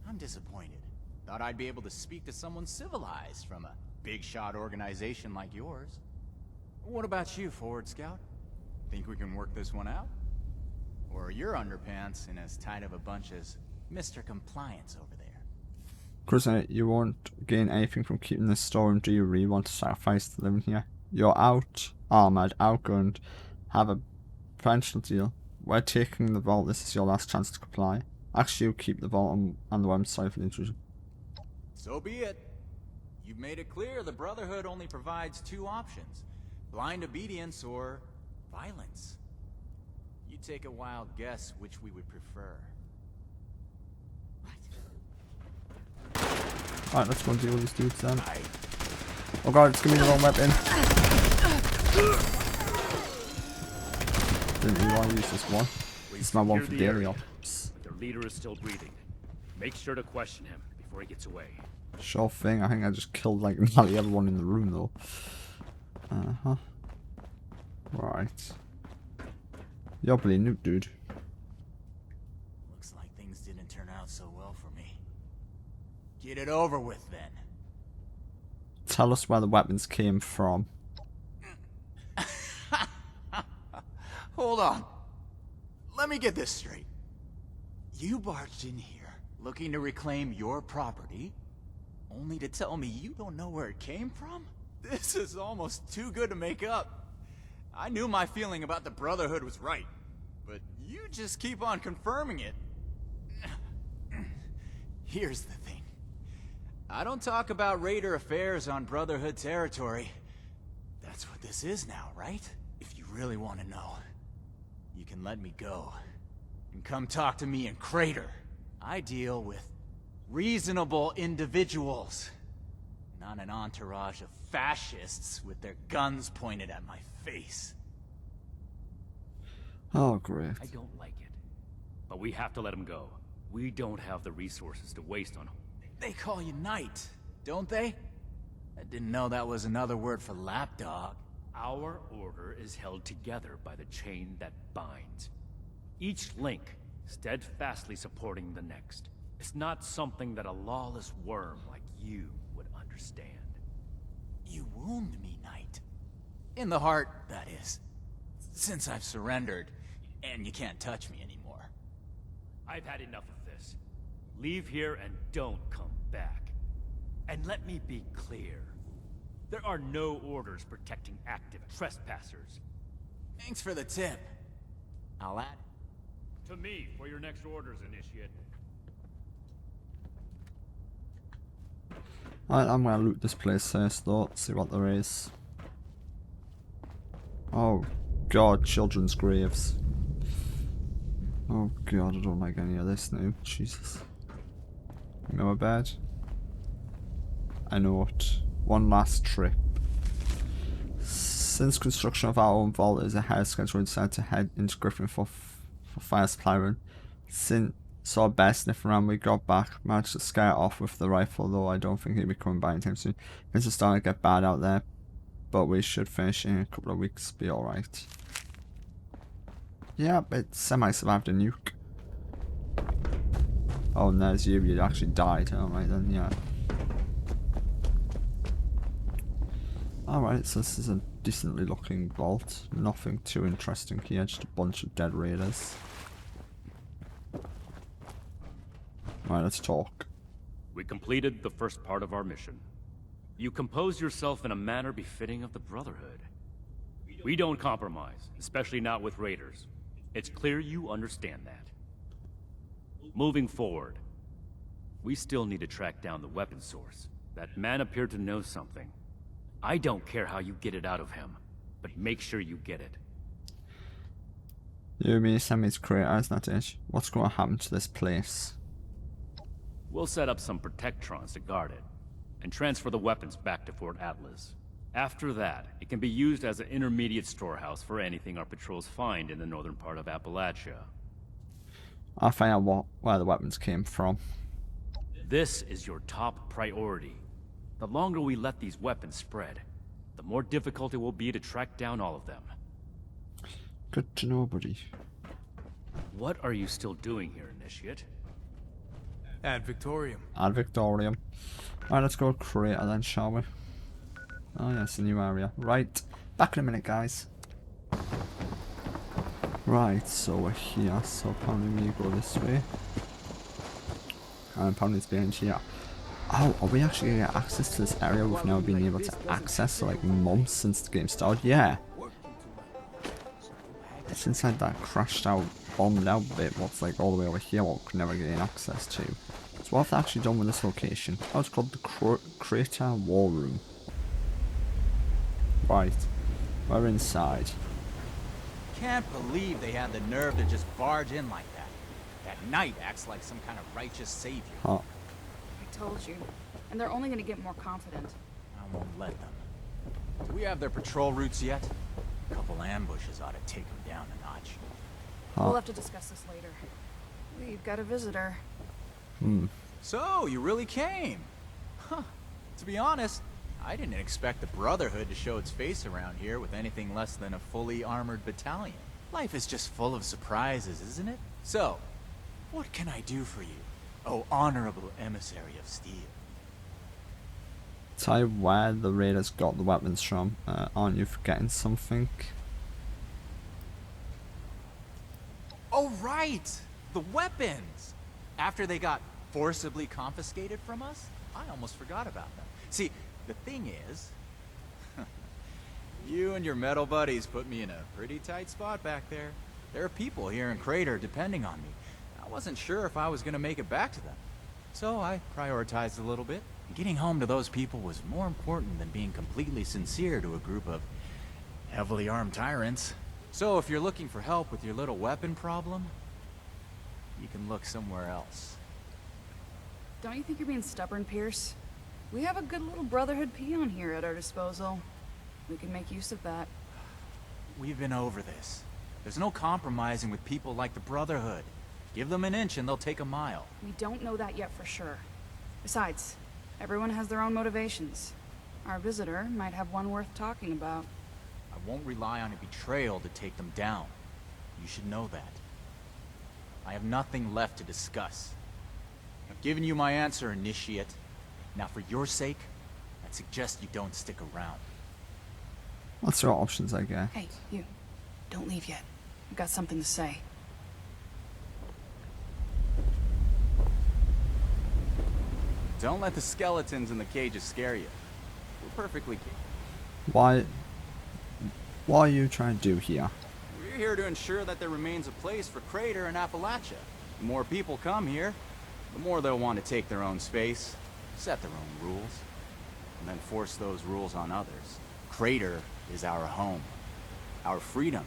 I'm disappointed. Thought I'd be able to speak to someone civilized from a big shot organization like yours. What about you, Forward Scout? Think we can work this one out? Or are your underpants in as tight of a bunch as Mr. Compliance over there? Chris, you won't gain anything from keeping this store, and do you really want to sacrifice to live in here? You're out-armored, outgunned, have a potential deal. We're taking the vault, this is your last chance to comply. Actually, you keep the vault and the weapons. Sorry for the intrusion. So be it. You've made it clear the Brotherhood only provides two options. Blind obedience or violence. You take a wild guess which we would prefer. Alright, let's go and deal with these dudes then. Oh god, it's giving me the wrong weapon. Didn't really want to use this one. It's my one for daily ops. Their leader is still breathing. Make sure to question him before he gets away. Sure thing, I think I just killed like nearly everyone in the room though. Uh-huh. Right. You're pretty noob, dude. Looks like things didn't turn out so well for me. Get it over with then. Tell us where the weapons came from. Hold on. Let me get this straight. You barged in here looking to reclaim your property, only to tell me you don't know where it came from? This is almost too good to make up. I knew my feeling about the Brotherhood was right, but you just keep on confirming it. Here's the thing. I don't talk about Raider affairs on Brotherhood territory. That's what this is now, right? If you really want to know, you can let me go and come talk to me in Crater. I deal with reasonable individuals, not an entourage of fascists with their guns pointed at my face. Oh, great. I don't like it. But we have to let him go. We don't have the resources to waste on him. They call you Knight, don't they? I didn't know that was another word for lapdog. Our order is held together by the chain that binds. Each link steadfastly supporting the next. It's not something that a lawless worm like you would understand. You wound me, Knight. In the heart, that is. Since I've surrendered, and you can't touch me anymore. I've had enough of this. Leave here and don't come back. And let me be clear. There are no orders protecting active trespassers. Thanks for the tip. I'll add it. To me for your next orders, Initiate. Alright, I'm gonna loot this place first though, see what there is. Oh god, children's graves. Oh god, I don't like any of this now. Jesus. You know a bed? I know it. One last trip. Since construction of our own vault is ahead of schedule, we decided to head into Griffin for fire supply run. Since saw Bear sniffing around, we got back, managed to scare it off with the rifle, though I don't think he'll be coming by anytime soon. Things are starting to get bad out there, but we should finish in a couple of weeks, be alright. Yeah, it semi-survived a nuke. Oh, and there's you, you actually died. Alright then, yeah. Alright, so this is a decently looking vault. Nothing too interesting here, just a bunch of dead raiders. Alright, let's talk. We completed the first part of our mission. You compose yourself in a manner befitting of the Brotherhood. We don't compromise, especially not with raiders. It's clear you understand that. Moving forward, we still need to track down the weapon source. That man appeared to know something. I don't care how you get it out of him, but make sure you get it. You mean send me to Crater, isn't that it? What's going to happen to this place? We'll set up some protectrons to guard it, and transfer the weapons back to Fort Atlas. After that, it can be used as an intermediate storehouse for anything our patrols find in the northern part of Appalachia. I'll find out where the weapons came from. This is your top priority. The longer we let these weapons spread, the more difficult it will be to track down all of them. Good to know, buddy. What are you still doing here, Initiate? Ad Victorium. Ad Victorium. Alright, let's go Crater then, shall we? Oh yes, a new area. Right, back in a minute, guys. Right, so we're here, so apparently we go this way. And apparently it's behind here. Oh, are we actually going to get access to this area we've never been able to access for like months since the game started? Yeah. It's inside that crashed out, bombed out bit, what's like all the way over here, what we could never gain access to. So what have they actually done with this location? Oh, it's called the Crater War Room. Right, we're inside. Can't believe they had the nerve to just barge in like that. That Knight acts like some kind of righteous savior. Huh. I told you. And they're only gonna get more confident. I won't let them. Do we have their patrol routes yet? A couple ambushes ought to take them down a notch. We'll have to discuss this later. We've got a visitor. So, you really came? Huh. To be honest, I didn't expect the Brotherhood to show its face around here with anything less than a fully armored battalion. Life is just full of surprises, isn't it? So, what can I do for you, oh honorable emissary of steel? Tell you where the raiders got the weapons from. Aren't you forgetting something? Oh, right! The weapons! After they got forcibly confiscated from us, I almost forgot about them. See, the thing is, you and your metal buddies put me in a pretty tight spot back there. There are people here in Crater depending on me. I wasn't sure if I was going to make it back to them. So I prioritized a little bit. Getting home to those people was more important than being completely sincere to a group of heavily armed tyrants. So if you're looking for help with your little weapon problem, you can look somewhere else. Don't you think you're being stubborn, Pierce? We have a good little Brotherhood peon here at our disposal. We can make use of that. We've been over this. There's no compromising with people like the Brotherhood. Give them an inch and they'll take a mile. We don't know that yet for sure. Besides, everyone has their own motivations. Our visitor might have one worth talking about. I won't rely on a betrayal to take them down. You should know that. I have nothing left to discuss. I've given you my answer, Initiate. Now for your sake, I'd suggest you don't stick around. What's our options, I guess? Hey, you. Don't leave yet. I've got something to say. Don't let the skeletons in the cages scare you. We're perfectly... What are you trying to do here? We're here to ensure that there remains a place for Crater and Appalachia. The more people come here, the more they'll want to take their own space, set their own rules, and then force those rules on others. Crater is our home, our freedom,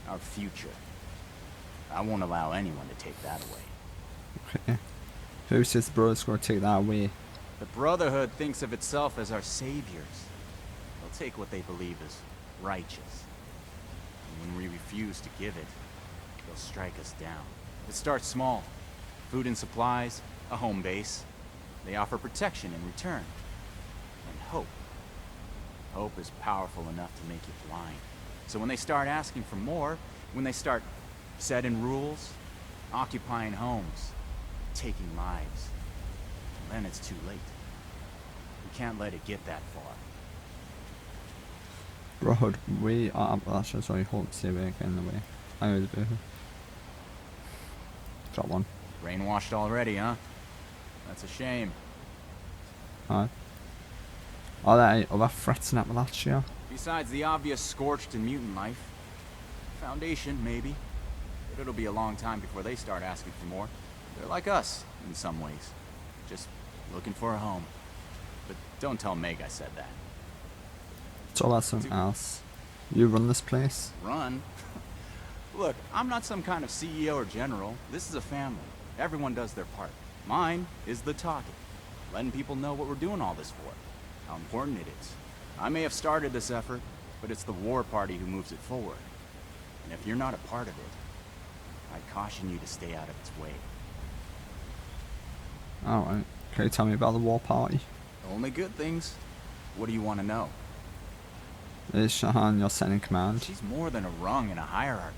our future. I won't allow anyone to take that away. Okay. Who says the Brotherhood's going to take that away? The Brotherhood thinks of itself as our saviors. They'll take what they believe is righteous. And when we refuse to give it, they'll strike us down. It starts small. Food and supplies, a home base. They offer protection in return. And hope. Hope is powerful enough to make you blind. So when they start asking for more, when they start setting rules, occupying homes, taking lives, then it's too late. We can't let it get that far. Brotherhood, we are Appalachia, sorry, hold stay away again the way. I always do. Drop one. Brainwashed already, huh? That's a shame. Alright. Are there any other threats in Appalachia? Besides the obvious scorched and mutant life. Foundation, maybe. But it'll be a long time before they start asking for more. They're like us, in some ways. Just looking for a home. But don't tell Meg I said that. It's all about something else. You run this place? Run? Look, I'm not some kind of CEO or general. This is a family. Everyone does their part. Mine is the talking. Letting people know what we're doing all this for. How important it is. I may have started this effort, but it's the war party who moves it forward. And if you're not a part of it, I'd caution you to stay out of its way. Alright. Can you tell me about the war party? Only good things. What do you want to know? Is Shahan your second in command? She's more than a rung in a hierarchy.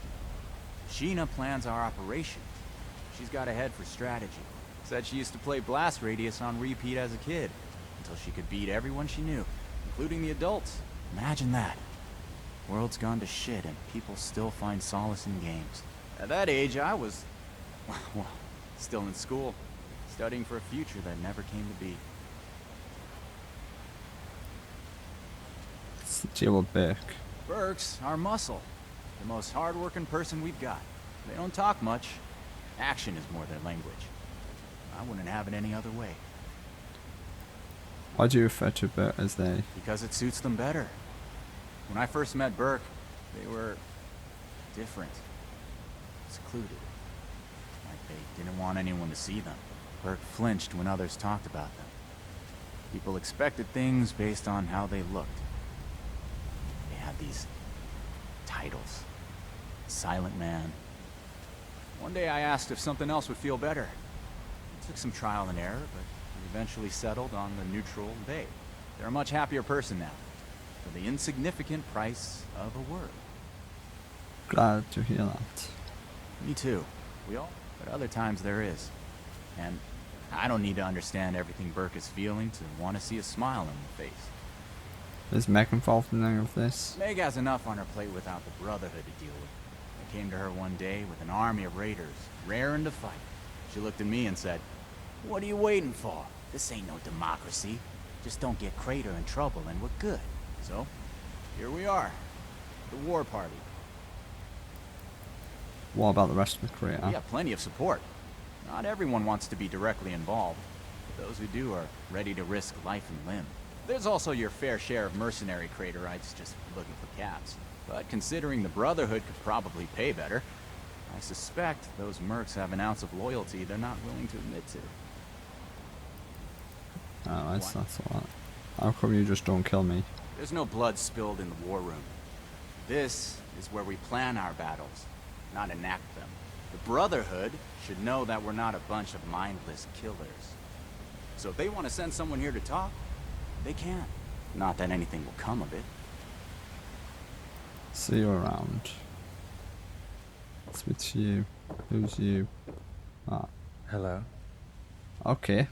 Sheena plans our operations. She's got a head for strategy, Said she used to play Blast Radius on repeat as a kid, until she could beat everyone she knew, including the adults. Imagine that. World's gone to shit and people still find solace in games. At that age, I was, well, still in school, studying for a future that never came to be. Let's deal with Burke. Burke's our muscle, the most hard-working person we've got. They don't talk much. Action is more their language. I wouldn't have it any other way. Why do you refer to Burke as they? Because it suits them better. When I first met Burke, they were different. Secluded. Like they didn't want anyone to see them. Burke flinched when others talked about them. People expected things based on how they looked. They had these titles. Silent Man. One day I asked if something else would feel better. It took some trial and error, but we eventually settled on the neutral babe. They're a much happier person now, for the insignificant price of a word. Glad to hear that. Me too. We all, but other times there is. And I don't need to understand everything Burke is feeling to want to see a smile on her face. Is Meg involved in any of this? Meg has enough on her plate without the Brotherhood to deal with. I came to her one day with an army of raiders, raring to fight. She looked at me and said, "What are you waiting for? This ain't no democracy. Just don't get Crater in trouble and we're good." So, here we are. The war party. What about the rest of the creator? We have plenty of support. Not everyone wants to be directly involved, but those who do are ready to risk life and limb. There's also your fair share of mercenary Craterites just looking for caps. But considering the Brotherhood could probably pay better, I suspect those mercs have an ounce of loyalty they're not willing to admit to. Oh, that's a lot. How come you just don't kill me? There's no blood spilled in the war room. This is where we plan our battles, not enact them. The Brotherhood should know that we're not a bunch of mindless killers. So if they want to send someone here to talk, they can. Not that anything will come of it. See you around. Let's meet to you. Who's you? Ah, Hello. okay.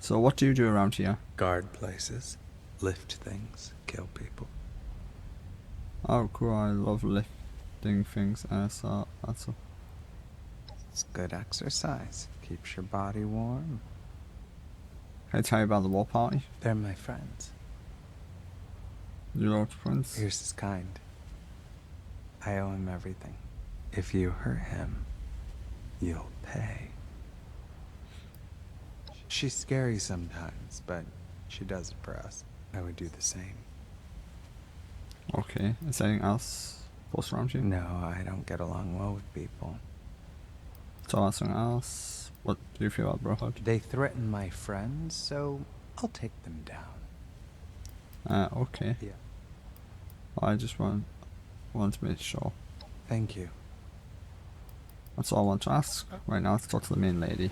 So what do you do around here? Guard places, lift things, kill people. Oh, cool. I love lifting things. So that's a... It's good exercise. Keeps your body warm. Can I tell you about the war party? They're my friends. Your old friends? Pierce is kind. I owe him everything. If you hurt him, you'll pay. She's scary sometimes, but she does it for us. I would do the same. Okay. Is there anything else close around you? No, I don't get along well with people. So that's something else. What do you feel about Brotherhood? They threaten my friends, so I'll take them down. Okay. Yeah. I just want to make sure. Thank you. That's all I want to ask. Right now, let's talk to the main lady.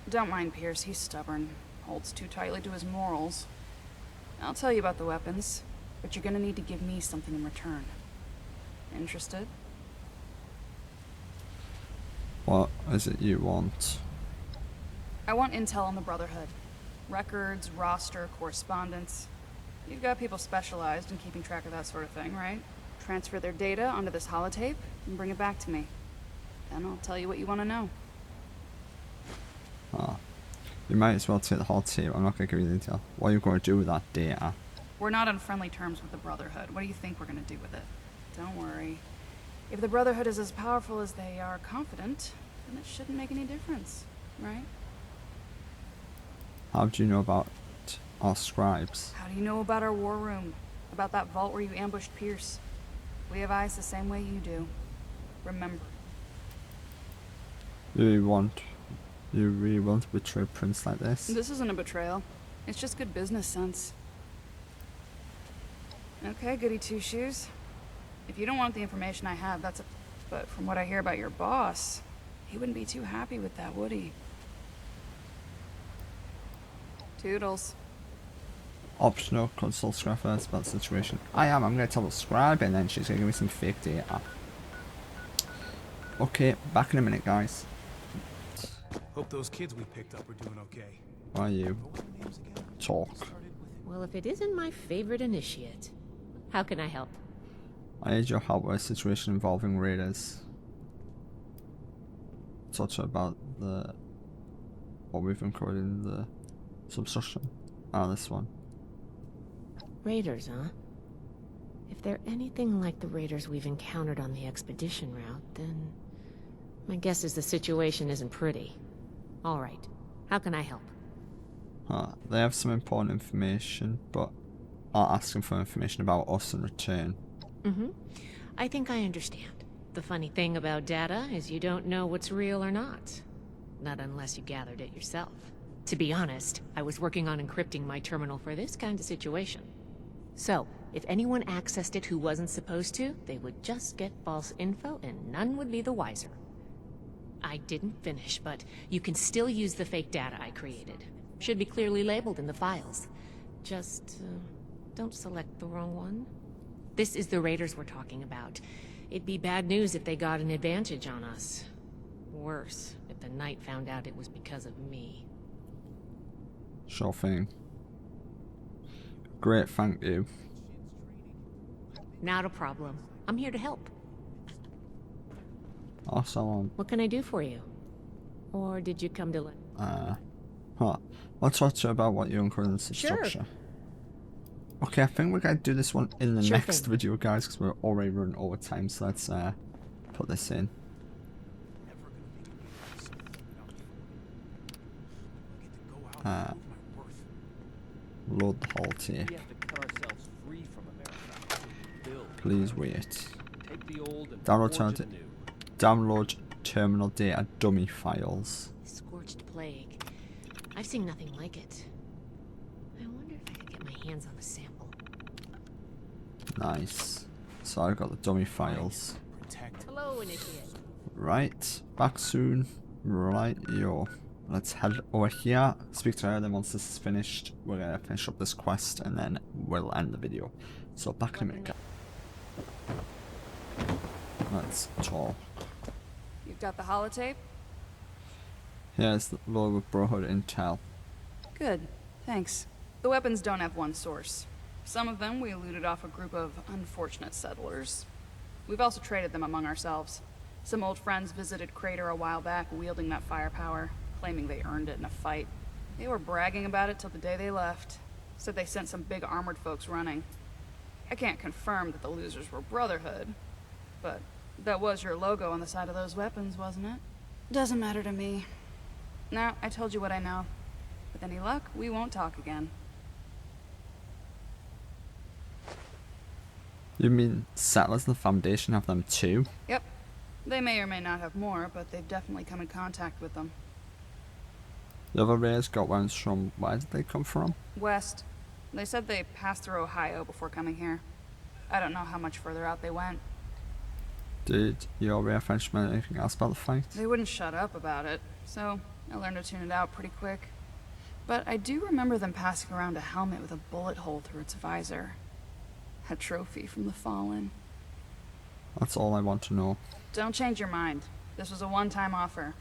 Don't mind Pierce, he's stubborn. Holds too tightly to his morals. I'll tell you about the weapons, but you're gonna need to give me something in return. Interested? What is it you want? I want intel on the Brotherhood. Records, roster, correspondence. You've got people specialized in keeping track of that sort of thing, right? Transfer their data onto this holotape and bring it back to me. Then I'll tell you what you want to know. Ah, you might as well take the whole team. I'm not going to give you the detail. What are you going to do with that data? We're not on friendly terms with the Brotherhood. What do you think we're going to do with it? Don't worry. If the Brotherhood is as powerful as they are confident, then it shouldn't make any difference, right? How do you know about our scribes? How do you know about our war room? About that vault where you ambushed Pierce? We have eyes the same way you do. Remember. You really want to betray a prince like this? This isn't a betrayal. It's just good business sense. Okay, goody two-shoes. If you don't want the information I have, that's a... But from what I hear about your boss, he wouldn't be too happy with that, would he? Toodles. Optional, consult scribe first about the situation. I'm going to tell the scribe and then she's going to give me some fake data. Okay, back in a minute, guys. Hope those kids we picked up are doing okay. Why you What were their names again? talk? Well, if it isn't my favorite initiate, how can I help? I need your help with a situation involving raiders. Talk about what we've uncovered in the substructure. This one. Raiders, huh? If they're anything like the raiders we've encountered on the expedition route, then my guess is the situation isn't pretty. All right, how can I help? They have some important information, but are asking for information about us in return. I think I understand. The funny thing about data is you don't know what's real or not. Not unless you gathered it yourself. To be honest, I was working on encrypting my terminal for this kind of situation. So, if anyone accessed it who wasn't supposed to, they would just get false info and none would be the wiser. I didn't finish, but you can still use the fake data I created. Should be clearly labeled in the files. Just, don't select the wrong one. This is the raiders we're talking about. It'd be bad news if they got an advantage on us. Worse, if the Knight found out it was because of me. Sure thing. Great, thank you. Not a problem. I'm here to help. Awesome. What can I do for you? Or did you come to learn? I'll talk to you about what you uncovered in the substructure. Okay, I think we're going to do this one in the next video, guys, because we're already running over time, so let's put this in. Load the holotape. Please wait. Download terminal data dummy files. Scorched plague. I've seen nothing like it. I wonder if I could get my hands on a sample. Nice. So I've got the dummy files. Hello, Initiate. Right. Back soon. Right, yo. Let's head over here, speak to her, then once this is finished, we're going to finish up this quest, and then we'll end the video. So back in a minute. Let's talk. You've got the holotape? Here's the logo of Brotherhood Intel. Good, thanks. The weapons don't have one source. Some of them we looted off a group of unfortunate settlers. We've also traded them among ourselves. Some old friends visited Crater a while back wielding that firepower, claiming they earned it in a fight. They were bragging about it till the day they left. Said they sent some big armored folks running. I can't confirm that the losers were Brotherhood, but that was your logo on the side of those weapons, wasn't it? Doesn't matter to me. Now, I told you what I know. With any luck, we won't talk again. You mean Settlers and the Foundation have them too? Yep. They may or may not have more, but they've definitely come in contact with them. The other raiders got ones from, where did they come from? West. They said they passed through Ohio before coming here. I don't know how much further out they went. Did your raid friends mention anything else about the fight? They wouldn't shut up about it, so I learned to tune it out pretty quick. But I do remember them passing around a helmet with a bullet hole through its visor. A trophy from the Fallen. That's all I want to know. Don't change your mind. This was a one-time offer.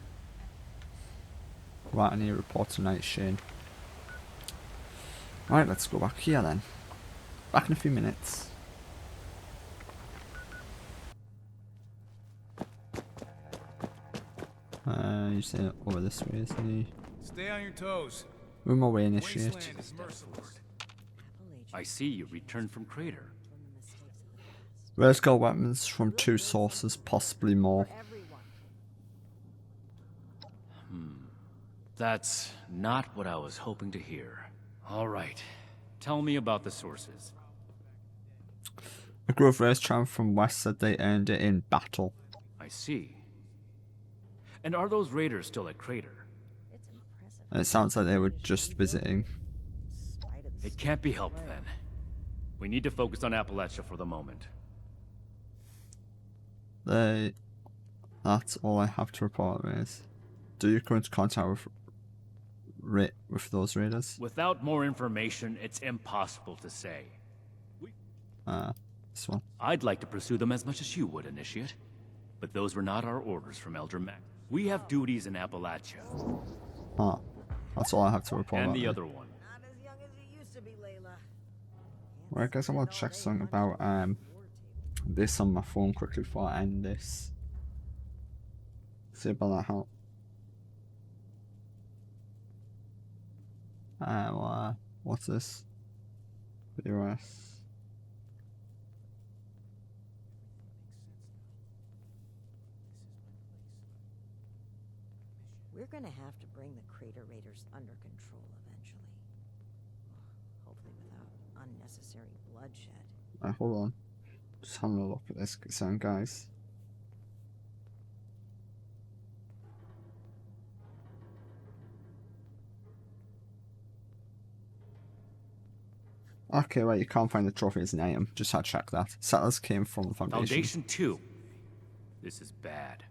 Right, I need to report to Knight Shin. Right, let's go back here then. Back in a few minutes. You say over this way, isn't he? Stay on your toes. Move my way, initiate. Wasteland is merciless. I see you returned from Crater. Raiders got weapons from 2 sources, possibly more. That's not what I was hoping to hear. All right. Tell me about the sources. A group of raiders traveled from west said they earned it in battle. I see. And are those raiders still at Crater? And it sounds like they were just visiting. It can't be helped then. We need to focus on Appalachia for the moment. That's all I have to report, raiders. Do you come into contact with those raiders? Without more information, it's impossible to say. This one. I'd like to pursue them as much as you would, Initiate. But those were not our orders from Elder Mac. We have duties in Appalachia. Huh. That's all I have to report And about the really. other one. Not as young as you used to be, Layla. Right, guys, I want to check something about this on my phone quickly before I end this. See about that help. What's this? US. We're gonna have to bring the Crater Raiders under control eventually. Hopefully without unnecessary bloodshed. Hold on. Just having a look at this sound, guys. Okay, right, you can't find the trophy's name. Just had to check that. Settlers came from the Foundation. Foundation 2. This is bad.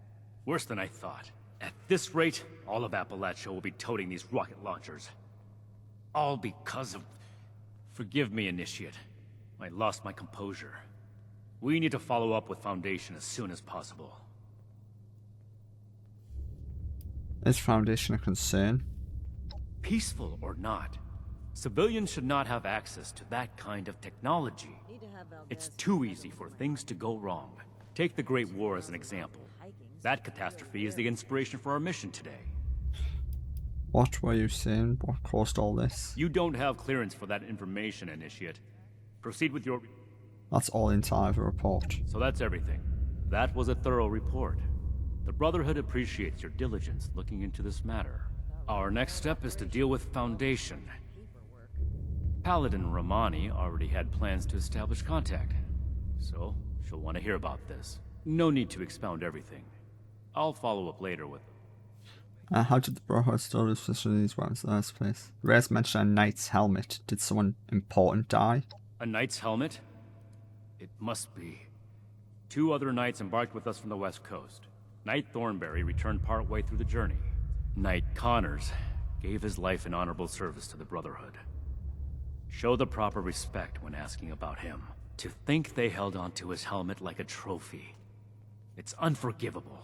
Worse than I thought. At this rate, all of Appalachia will be toting these rocket launchers. All because of... Forgive me, Initiate. I lost my composure. We need to follow up with Foundation as soon as possible. Is Foundation a concern? Peaceful or not, civilians should not have access to that kind of technology. Need to have Valdez It's too easy for things to go wrong. Take the Great War as an example. That catastrophe is the inspiration for our mission today. What were you saying? What caused all this? You don't have clearance for that information, Initiate. Proceed with your... That's all inside of the report. So that's everything. That was a thorough report. The Brotherhood appreciates your diligence looking into this matter. Our next step is to deal with Foundation. Paladin Rahmani already had plans to establish contact, so she'll want to hear about this. No need to expound everything. I'll follow up later with... How did the Brotherhood still lose possession of these weapons in the first place? Reyes mentioned a knight's helmet. Did someone important die? A knight's helmet? It must be. 2 other knights embarked with us from the west coast. Knight Thornberry returned partway through the journey. Knight Connors gave his life in honorable service to the Brotherhood. Show the proper respect when asking about him. To think they held onto his helmet like a trophy. It's unforgivable.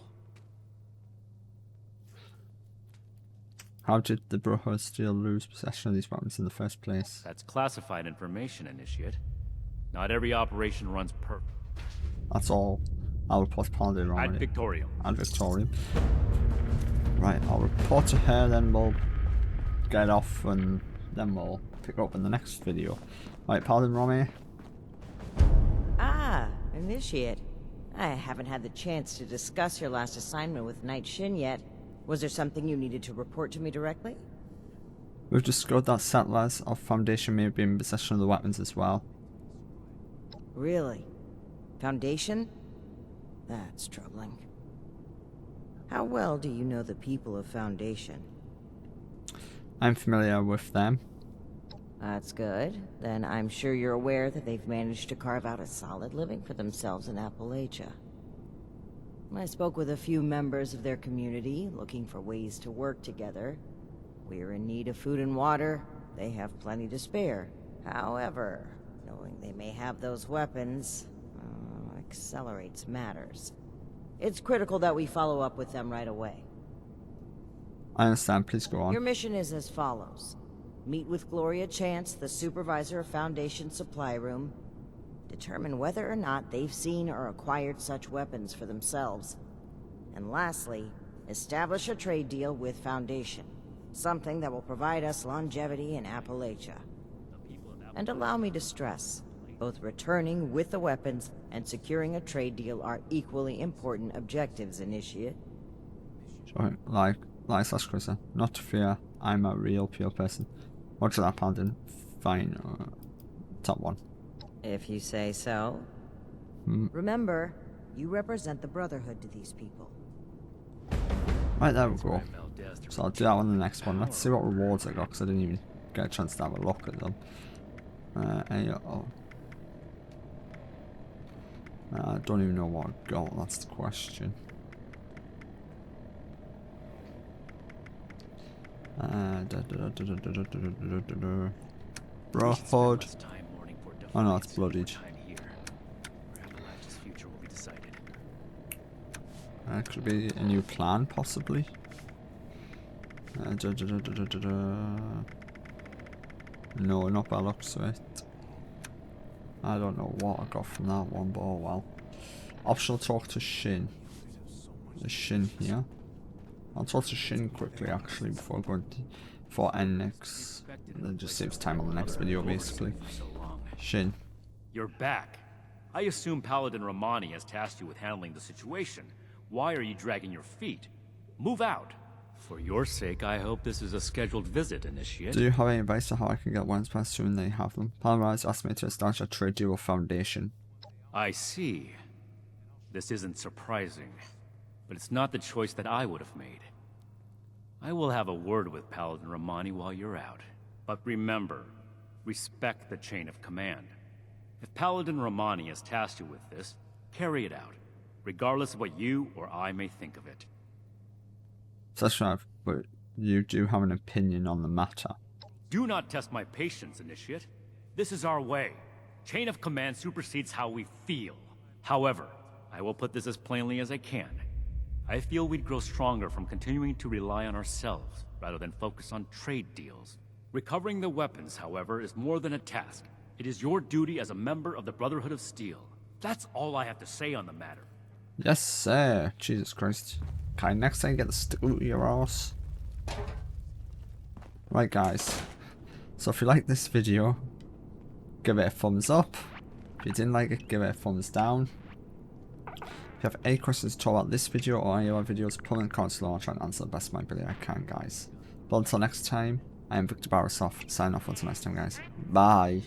How did the Brotherhood still lose possession of these weapons in the first place? That's classified information, Initiate. Not every operation runs perfect. That's all. I'll report to Paladin Ad Rahmani. Victorium. And Victorium. Right, I'll report to her, then we'll get off, and then we'll pick up in the next video. Right, Paladin Rahmani. Ah, Initiate. I haven't had the chance to discuss your last assignment with Knight Shin yet. Was there something you needed to report to me directly? We've discovered that settlers of Foundation may be in possession of the weapons as well. Really? Foundation? That's troubling. How well do you know the people of Foundation? I'm familiar with them. That's good. Then I'm sure you're aware that they've managed to carve out a solid living for themselves in Appalachia. I spoke with a few members of their community, looking for ways to work together. We're in need of food and water. They have plenty to spare. However, knowing they may have those weapons accelerates matters. It's critical that we follow up with them right away. I understand, please go on. Your mission is as follows. Meet with Gloria Chance, the supervisor of Foundation Supply Room. Determine whether or not they've seen or acquired such weapons for themselves. And lastly, establish a trade deal with Foundation. Something that will provide us longevity in Appalachia. And allow me to stress, both returning with the weapons and securing a trade deal are equally important objectives, Initiate. Sorry, like Chrissa. Not to fear, I'm a real pure person. Watch that, Paladin. Fine. Top one. If you say so. Remember, you represent the Brotherhood to these people. Right, there we go. So I'll do that on the next one. Let's see what rewards I got, because I didn't even get a chance to have a look at them. I don't even know what I got, that's the question. Brotherhood. Oh no, it's bloodied. Could be a new plan, possibly. No, not by the looks of it. I don't know what I got from that one, but oh well. Optional talk to Shin. There's Shin here. I'll talk to Shin quickly actually before I end next. It just saves time on the next video basically. Shin. You're back. I assume Paladin Rahmani has tasked you with handling the situation. Why are you dragging your feet? Move out. For your sake, I hope this is a scheduled visit, Initiate. Do you have any advice on how I can get weapons as soon as they have them? Paladin has asked me to establish a trade deal with Foundation. I see. This isn't surprising, but it's not the choice that I would have made. I will have a word with Paladin Rahmani while you're out. But remember, respect the chain of command. If Paladin Rahmani has tasked you with this, carry it out, regardless of what you or I may think of it. That's right, but you do have an opinion on the matter. Do not test my patience, Initiate. This is our way. Chain of command supersedes how we feel. However, I will put this as plainly as I can. I feel we'd grow stronger from continuing to rely on ourselves, rather than focus on trade deals. Recovering the weapons, however, is more than a task. It is your duty as a member of the Brotherhood of Steel. That's all I have to say on the matter. Yes, sir. Jesus Christ. Okay, next time you get the steel to your ass. Right, guys. So if you like this video, give it a thumbs up. If you didn't like it, give it a thumbs down. If you have any questions at all about this video or any other videos, put them in the comments below. I'll try and answer the best of my ability I can, guys. But until next time, I am Victor Barrisoff, signing off until next time, guys. Bye.